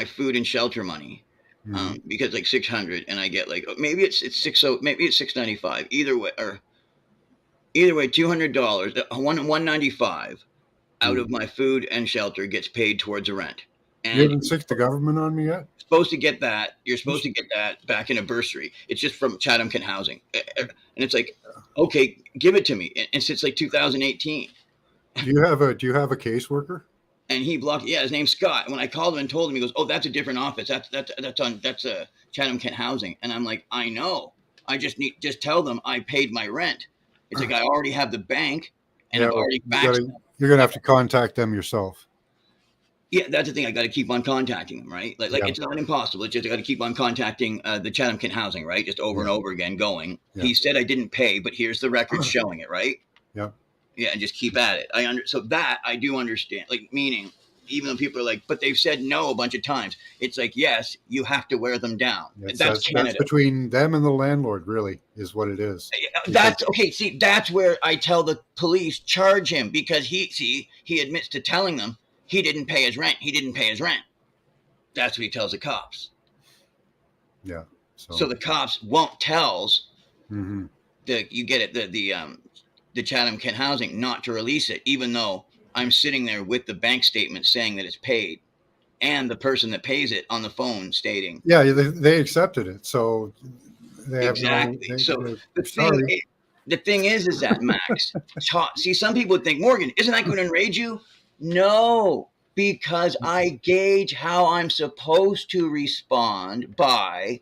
food and shelter money, Mhm. because like 600, and I get like, maybe it's 6, maybe it's 695. Either way, $200, 195 out of my food and shelter gets paid towards the rent. You And haven't sicked the government on me yet? supposed to get that. You're supposed to get that back in a bursary. It's just from Chatham Kent Housing, and it's like, okay, give it to me. And since like 2018, Do you have a caseworker? and he blocked. Yeah, his name's Scott. When I called him and told him, he goes, "Oh, that's a different office. That's Chatham Kent Housing." And I'm like, I know. I just tell them I paid my rent. It's like, I already have the bank, and I've already faxed. You're gonna have to contact them yourself. Yeah, that's the thing. I got to keep on contacting them, right? Like Yeah. it's not impossible. It's just I got to keep on contacting the Chatham Kent Housing, right? Just over and over again, going. Yeah. He said I didn't pay, but here's the record showing it, right? Yeah. Yeah, and just keep at it. So that I do understand. Like, meaning, even though people are like, but they've said no a bunch of times. It's like, yes, you have to wear them down. That's Canada. That's between them and the landlord, really, is what it is. That's okay. See, that's where I tell the police, charge him, because he admits to telling them he didn't pay his rent. He didn't pay his rent. That's what he tells the cops. Yeah. So the cops won't tells Mhm. the Chatham Kent Housing not to release it, even though I'm sitting there with the bank statement saying that it's paid, and the person that pays it on the phone stating. Yeah, they accepted it, so they have Exactly. no. So the sorry. thing is that Max, see, some people would think, Morgan, isn't that going to enrage you? No, because I gauge how I'm supposed to respond by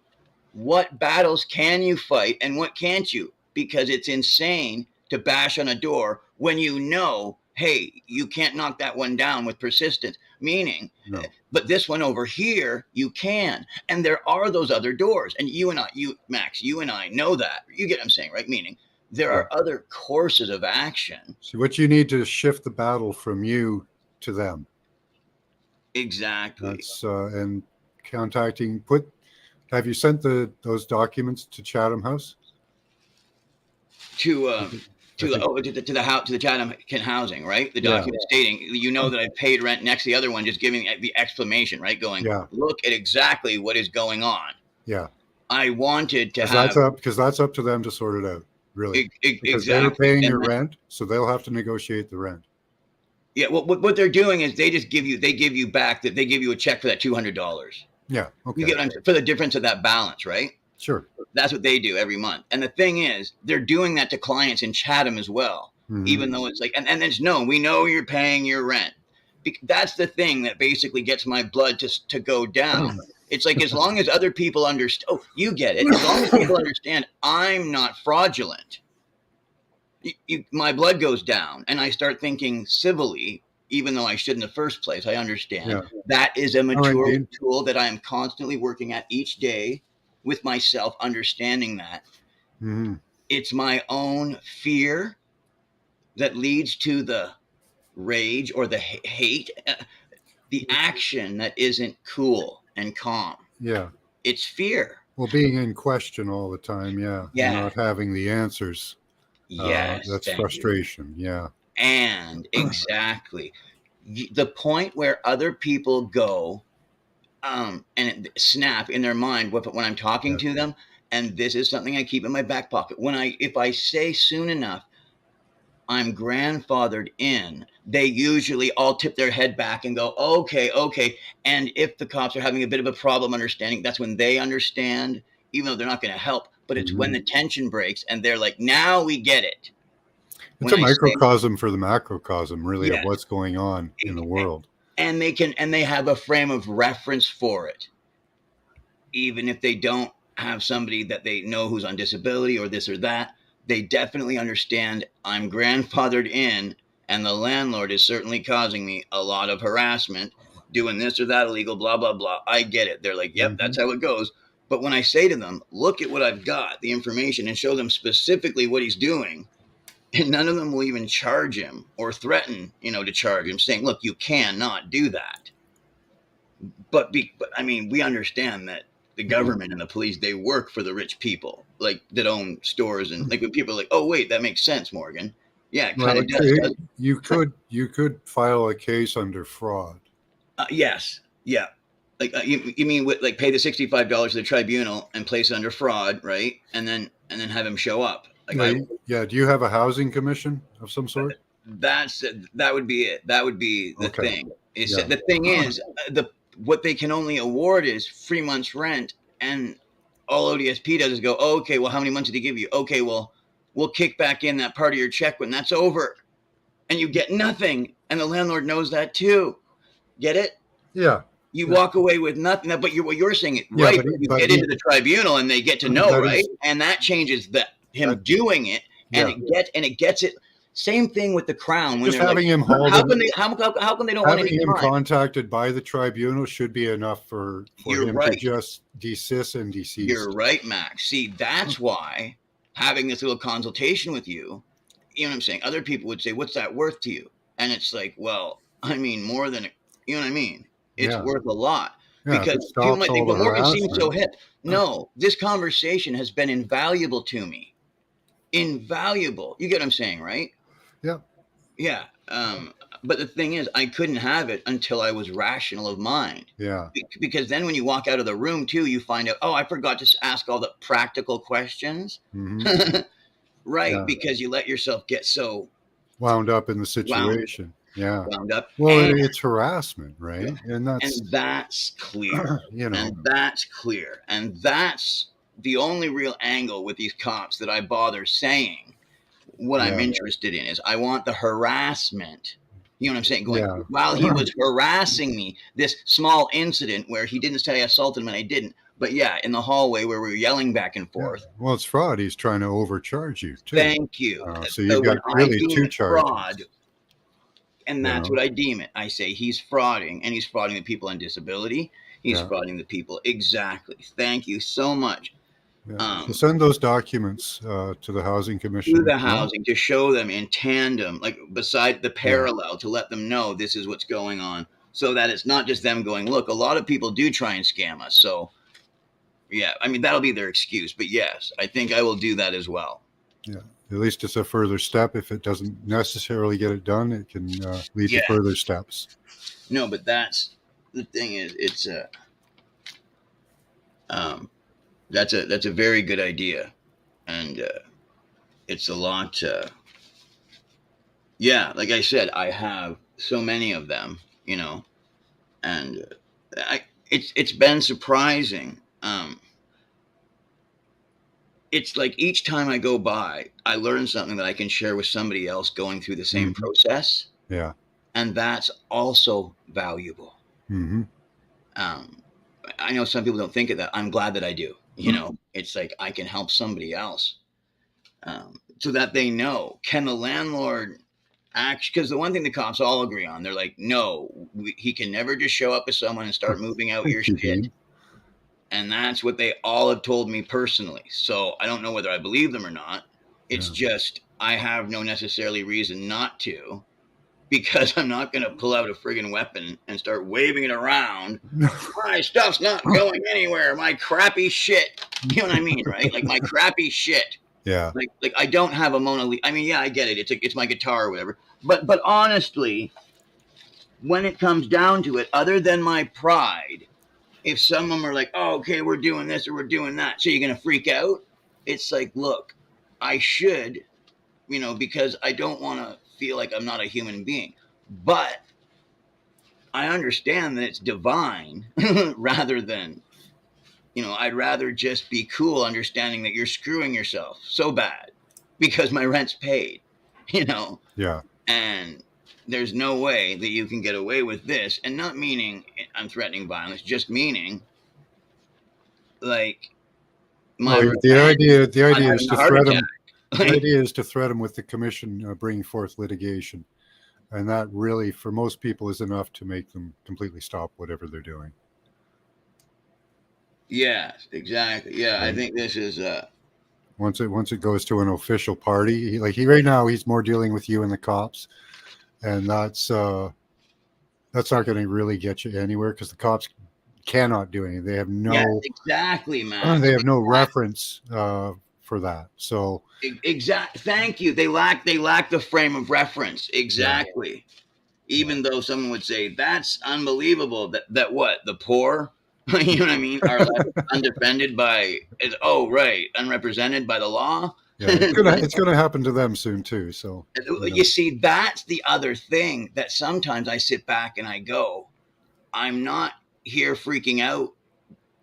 what battles can you fight and what can't you? Because it's insane to bash on a door when you know, hey, you can't knock that one down with persistence. Meaning, No. but this one over here, you can. And there are those other doors. And Max, you and I know that. You get what I'm saying, right? Meaning, there are other courses of action. See, what you need to shift the battle from you to them. Exactly. That's and contacting. Have you sent those documents to Chatham House? To the Chatham housing, right? The document stating, you know, that I paid rent next to the other one, just giving the explanation, right? Going, look at exactly what is going on. Yeah. I wanted to have because that's up to them to sort it out, really. Because they're paying your rent, so they'll have to negotiate the rent. Yeah. Well, what they're doing is they give you a check for that $200. Yeah. Okay. You get what I'm saying? For the difference of that balance, right? Sure. That's what they do every month. And the thing is, they're doing that to clients in Chatham as well, even though it's like, and there's we know you're paying your rent. That's the thing that basically gets my blood to go down. It's like, as long as other people understand, you get it. As long as people understand I'm not fraudulent, my blood goes down and I start thinking civilly, even though I should in the first place. I understand. Yeah. That is a mature tool that I am constantly working at each day with myself, understanding that it's my own fear that leads to the rage or the hate, the action that isn't cool and calm. Yeah. It's fear. Well, being in question all the time. Yeah. Not having the answers. Yes. That's frustration. Yeah. And exactly the point where other people go and snap in their mind when I'm talking to them. And this is something I keep in my back pocket. If I say soon enough, I'm grandfathered in, they usually all tip their head back and go, okay. And if the cops are having a bit of a problem understanding, that's when they understand, even though they're not going to help. But it's when the tension breaks and they're like, now we get it. It's a microcosm for the macrocosm, really, of what's going on in the world. And they have a frame of reference for it. Even if they don't have somebody that they know who's on disability or this or that, they definitely understand I'm grandfathered in and the landlord is certainly causing me a lot of harassment, doing this or that illegal, blah, blah, blah. I get it. They're like, yep, that's how it goes. But when I say to them, look at what I've got, the information, and show them specifically what he's doing, and none of them will even charge him or threaten, to charge him, saying, look, you cannot do that. But I mean, we understand that the government and the police, they work for the rich people, like that own stores. And like when people are like, oh, wait, that makes sense, Morgan. Yeah, it kind of does. You could file a case under fraud. Yes. Yeah. Like you mean like pay the $65 to the tribunal and place it under fraud, right? And then have him show up. Like do you have a housing commission of some sort? That would be it. That would be the thing. The thing is, what they can only award is 3 months rent, and all ODSP does is go, okay, well, how many months did he give you? Okay, well, we'll kick back in that part of your check when that's over, and you get nothing, and the landlord knows that too. Get it? Yeah. You walk away with nothing. But what you're saying, right? You get into the tribunal, and they get to know, right? And that changes him doing it, and it gets it. Same thing with the Crown. When just having him hauled, how can they don't want any him time? Contacted by the tribunal should be enough for him to just desist and decease. You're right, Max. See, that's why having this little consultation with you, you know what I'm saying? Other people would say, what's that worth to you? And it's like, well, I mean, more than, you know what I mean? It's worth a lot. Because people might think, but Morgan seems so hip. No, this conversation has been invaluable to me. Invaluable. You get what I'm saying, right? Yeah. Yeah. But the thing is, I couldn't have it until I was rational of mind. Yeah. Because then when you walk out of the room too, you find out, I forgot to ask all the practical questions. Mm-hmm. Right. Yeah. Because you let yourself get so wound up in the situation. Wound up. Well, it's harassment, right? And that's clear. And that's clear. And that's the only real angle with these cops that I bother saying what I'm interested in is I want the harassment. You know what I'm saying? While he was harassing me, this small incident where he didn't say I assaulted him and I didn't, But yeah, in the hallway where we were yelling back and Yeah. forth. Well, it's fraud. He's trying to overcharge you too. Thank you. So you've got when I really deem two it charges. fraud, and that's Yeah. what I deem it. I say he's frauding, and he's frauding the people on disability. He's Yeah. frauding the people. Exactly. Thank you so much. Yeah. So send those documents to the Housing Commission. To the as well. housing to show them in tandem, like beside the parallel, to let them know this is what's going on, so that it's not just them going, look, a lot of people do try and scam us. So yeah, I mean, that'll be their excuse. But yes, I think I will do that as well. Yeah. At least it's a further step. If it doesn't necessarily get it done, it can lead Yeah. to further steps. No, but that's the thing is, it's that's a very good idea, and it's a lot. Yeah, like I said, I have so many of them, you know, and it's been surprising. It's like each time I go by, I learn something that I can share with somebody else going through the same process, Yeah. and that's also valuable. Mm-hmm. I know some people don't think of that. I'm glad that I do. You know, it's like I can help somebody else, so that they know. Can the landlord actually? Because the one thing the cops all agree on, they're like, no, he can never just show up with someone and start moving out your shit. And that's what they all have told me personally. So I don't know whether I believe them or not. It's just I have no necessarily reason not to, because I'm not going to pull out a friggin' weapon and start waving it around. My stuff's not going anywhere. My crappy shit. You know what I mean, right? Like my crappy shit. Yeah. Like I don't have a Mona Lisa. I mean, yeah, I get it. It's my guitar or whatever. But honestly, when it comes down to it, other than my pride, if someone were like, oh, okay, we're doing this or we're doing that, so you're going to freak out? It's like, look, I should, you know, because I don't want to feel like I'm not a human being. But I understand that it's divine rather than, you know, I'd rather just be cool understanding that you're screwing yourself so bad because my rent's paid, you know? Yeah. And there's no way that you can get away with this, and not meaning I'm threatening violence, just meaning like the idea is to threat him. Like, The idea is to threat him with the commission bringing forth litigation, and that really, for most people, is enough to make them completely stop whatever they're doing. yes, exactly. Yeah, I think this is Once it goes to an official party, right now he's more dealing with you and the cops, and that's not going to really get you anywhere because the cops cannot do anything. They have no yes, exactly, man. They have no reference for that. So exactly. Thank you. They lack the frame of reference. Exactly. Yeah. Even though someone would say that's unbelievable that what the poor, you know what I mean, are left undefended by unrepresented by the law. Yeah, it's gonna happen to them soon too. So you see, that's the other thing that sometimes I sit back and I go, I'm not here freaking out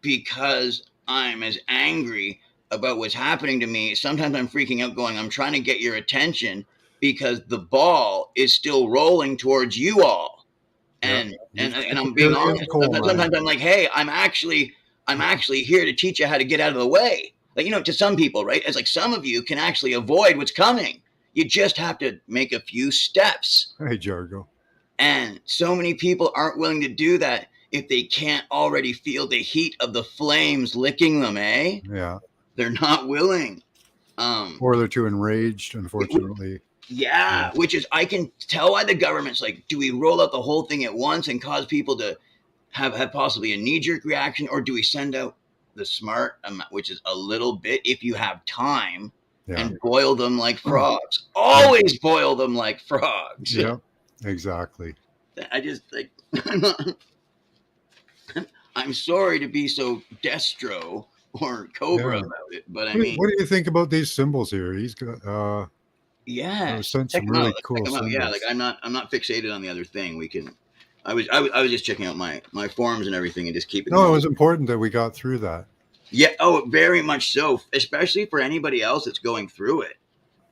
because I'm as angry about what's happening to me. Sometimes I'm freaking out going, I'm trying to get your attention because the ball is still rolling towards you all. And I'm being honest. Sometimes I'm like, hey, I'm actually here to teach you how to get out of the way. Like, you know, to some people, right? It's like some of you can actually avoid what's coming. You just have to make a few steps. Hey, Jargo. And so many people aren't willing to do that if they can't already feel the heat of the flames licking them, eh? Yeah. They're not willing. Or they're too enraged, unfortunately. Yeah, which is, I can tell why the government's like, do we roll out the whole thing at once and cause people to have possibly a knee-jerk reaction, or do we send out the smart amount, which is a little bit if you have time, and boil them like frogs? Always boil them like frogs. Yeah, exactly. I just like, I'm sorry to be so Destro or Cobra about it, but I mean, what do you think about these symbols here? He's got sent some really cool symbols. Yeah, like I'm not fixated on the other thing. We can. I was just checking out my forums and everything and just keeping. No, it was important that we got through that. Yeah. Oh, very much so. Especially for anybody else that's going through it.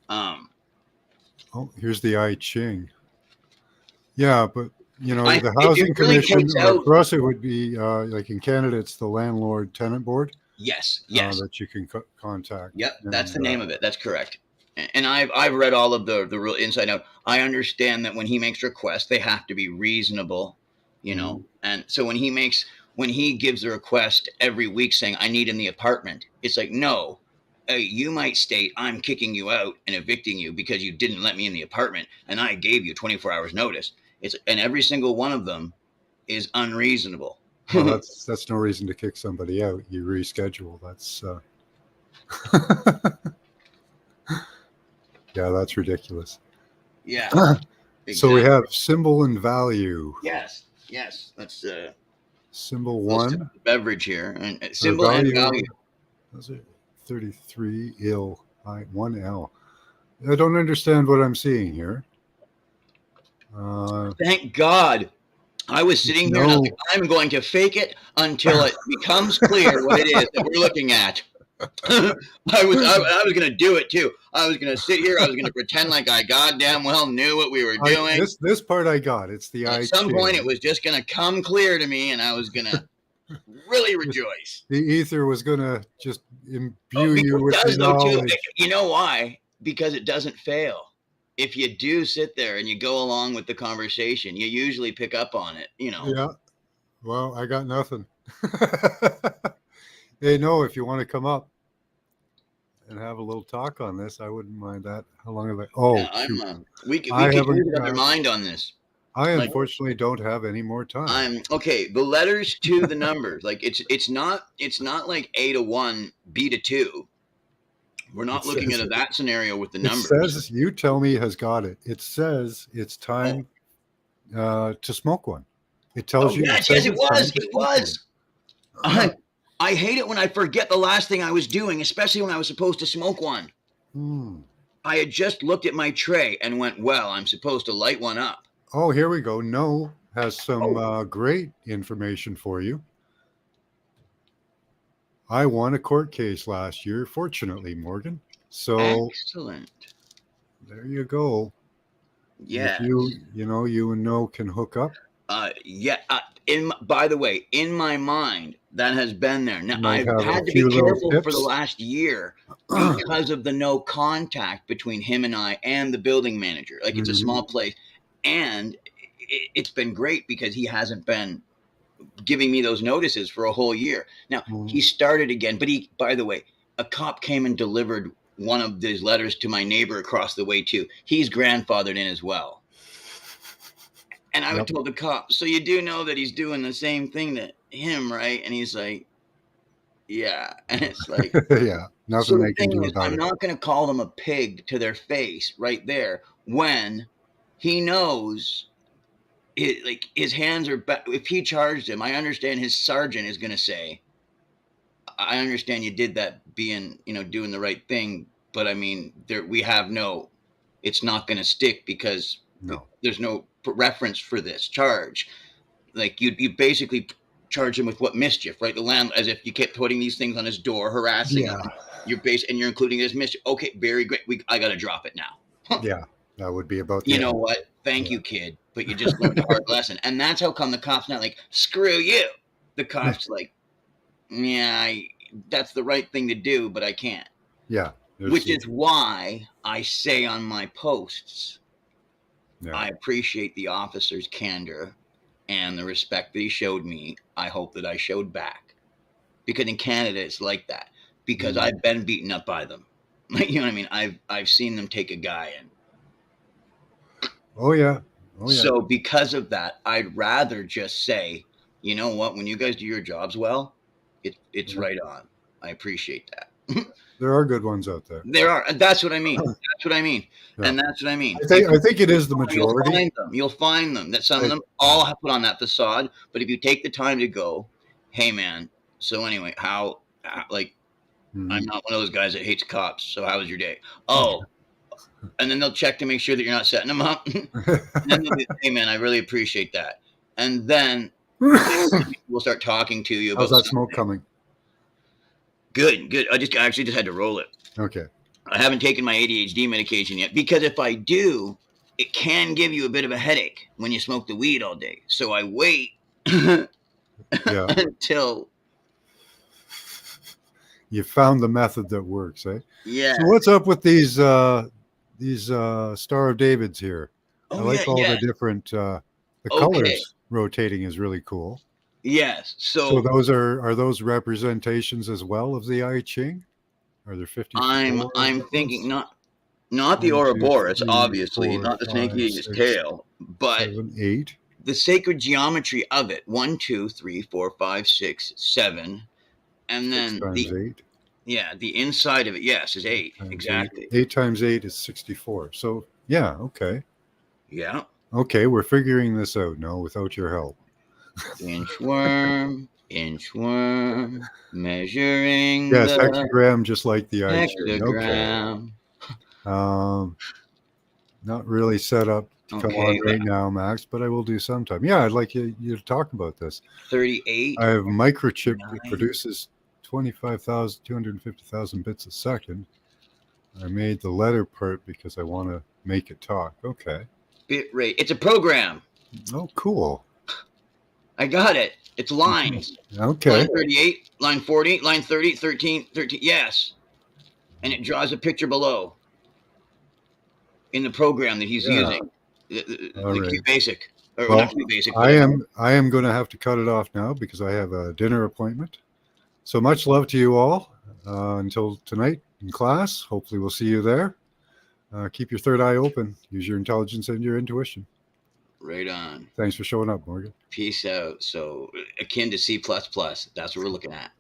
Oh, here's the I Ching. Yeah, but you know, I- the it housing really commission, takes or out- for us, it would be like in Canada, it's the landlord tenant board Yes, yes. that you can contact. Yep, that's the And, name of it. That's correct. And I've read all of the real inside out. I understand that when he makes requests, they have to be reasonable, you know. And so when he gives a request every week saying I need in the apartment, it's like no, you might state I'm kicking you out and evicting you because you didn't let me in the apartment, and I gave you 24 hours notice. And every single one of them is unreasonable. well, that's no reason to kick somebody out. You reschedule. That's yeah, that's ridiculous. Yeah. So we exactly. have symbol and value. Yes. That's Symbol let's take 1. the beverage here and symbol and value. Was it 33 ill? 1L. I don't understand what I'm seeing here. Thank God. I was sitting here and I was No. like, I'm going to fake it until it becomes clear what it is that we're looking at. I was going to do it too. I was going to sit here. I was going to pretend like I goddamn well knew what we were doing. This part I got. It's the At I some chain. point, it was just going to come clear to me, and I was going to really rejoice. The ether was going to just imbue Because you it with does, the though, too. knowledge. You know why? Because it doesn't fail. If you do sit there and you go along with the conversation, you usually pick up on it, you know. Yeah. Well, I got nothing. Hey, no, if you want to come up and have a little talk on this, I wouldn't mind that. How long have I? Oh, Yeah, shoot. we could I use haven't, another mind on this. I like- unfortunately don't have any more time. I'm okay. The letters to the numbers, like it's not like A to 1, B to 2. We're not It looking says- at that scenario with the It numbers. says, you tell me has got it. It says it's time to smoke one. It tells you. yes, says it it's time was. to It smoke was. one. I hate it when I forget the last thing I was doing, especially when I was supposed to smoke one. I had just looked at my tray and went, well, I'm supposed to light one up. Oh, here we go. No has some Oh. great information for you. I won a court case last year, fortunately, Morgan. So Excellent. there you go. Yeah. If you can hook up. Yeah. By the way, in my mind, that has been there. Now, Might I've have a had to few be little careful for the tips. last year because of the no contact between him and I and the building manager. Like, it's a Mhm. small place. And it's been great because he hasn't been giving me those notices for a whole year. Now, he started again, but by the way, a cop came and delivered one of these letters to my neighbor across the way, too. He's grandfathered in as well. And I told the cop, so you do know that he's doing the same thing to him, right? And he's like, yeah. And it's like, Yeah, nothing so they the can thing do is, about I'm it. not going to call them a pig to their face right there when he knows it, like his hands are back. If he charged him, I understand his sergeant is going to say, I understand you did that being, doing the right thing. But I mean, it's not going to stick because there's no reference for this charge. Like you basically charge him with what mischief, right? The land, as if you kept putting these things on his door, harassing him. You're and you're including this mischief. Okay, very great. I got to drop it now. Yeah, that would be about. You know what? Thank you, kid. But you just learned a hard lesson, and that's how come the cop's not like screw you. The cop's like, yeah, that's the right thing to do, but I can't. Yeah. Which is why I say on my posts, Yeah. I appreciate the officer's candor and the respect that he showed me. I hope that I showed back. Because in Canada, it's like that. Because I've been beaten up by them. You know what I mean? I've seen them take a guy and. Oh yeah. So because of that, I'd rather just say, you know what? When you guys do your jobs well, it's right on. I appreciate that. There are good ones out there. There are, and that's what I mean. That's what I mean. Yeah. And that's what I mean. I think it is the majority. You'll find them. That some of them all have put on that facade. But if you take the time to go, hey man, so anyway, how I'm not one of those guys that hates cops. So how was your day? Oh, and then they'll check to make sure that you're not setting them up. And then they'll be, hey man, I really appreciate that. And then we'll start talking to you about How's that something. smoke coming? Good. I actually just had to roll it. Okay. I haven't taken my ADHD medication yet because if I do, it can give you a bit of a headache when you smoke the weed all day. So I wait until you found the method that works, eh? yeah. So what's up with these Star of Davids here? I like all the different the colors rotating is really cool. Yes. So those are those representations as well of the I Ching? Are there 50? I'm thinking not the Ouroboros, obviously, not the snake eating its tail, but 7, 8. The sacred geometry of it. 1, 2, 3, 4, 5, 6, 7. And then the inside of it, yes, is 8. Exactly. 8 times 8 is 64. So yeah, okay. Yeah. Okay, we're figuring this out now without your help. Inchworm, measuring. Yes, hexagram, just like the I Ching. Hexagram. Okay. Not really set up to come on right now, Max, but I will do sometime. Yeah, I'd like you to talk about this. 38. I have a microchip that produces 250,000 bits a second. I made the letter part because I want to make it talk. Okay. Bit rate. It's a program. Oh, cool. I got it. It's lines. Okay. Line 38, line 40, line 30, 13. Yes. And it draws a picture below in the program that he's using. The QBasic. Or not QBasic. I am going to have to cut it off now because I have a dinner appointment. So much love to you all. Until tonight in class. Hopefully we'll see you there. Keep your third eye open. Use your intelligence and your intuition. Right on. Thanks for showing up, Morgan. Peace out. So akin to C++. That's what we're looking at.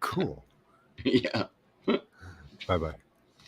Cool. Yeah. Bye-bye.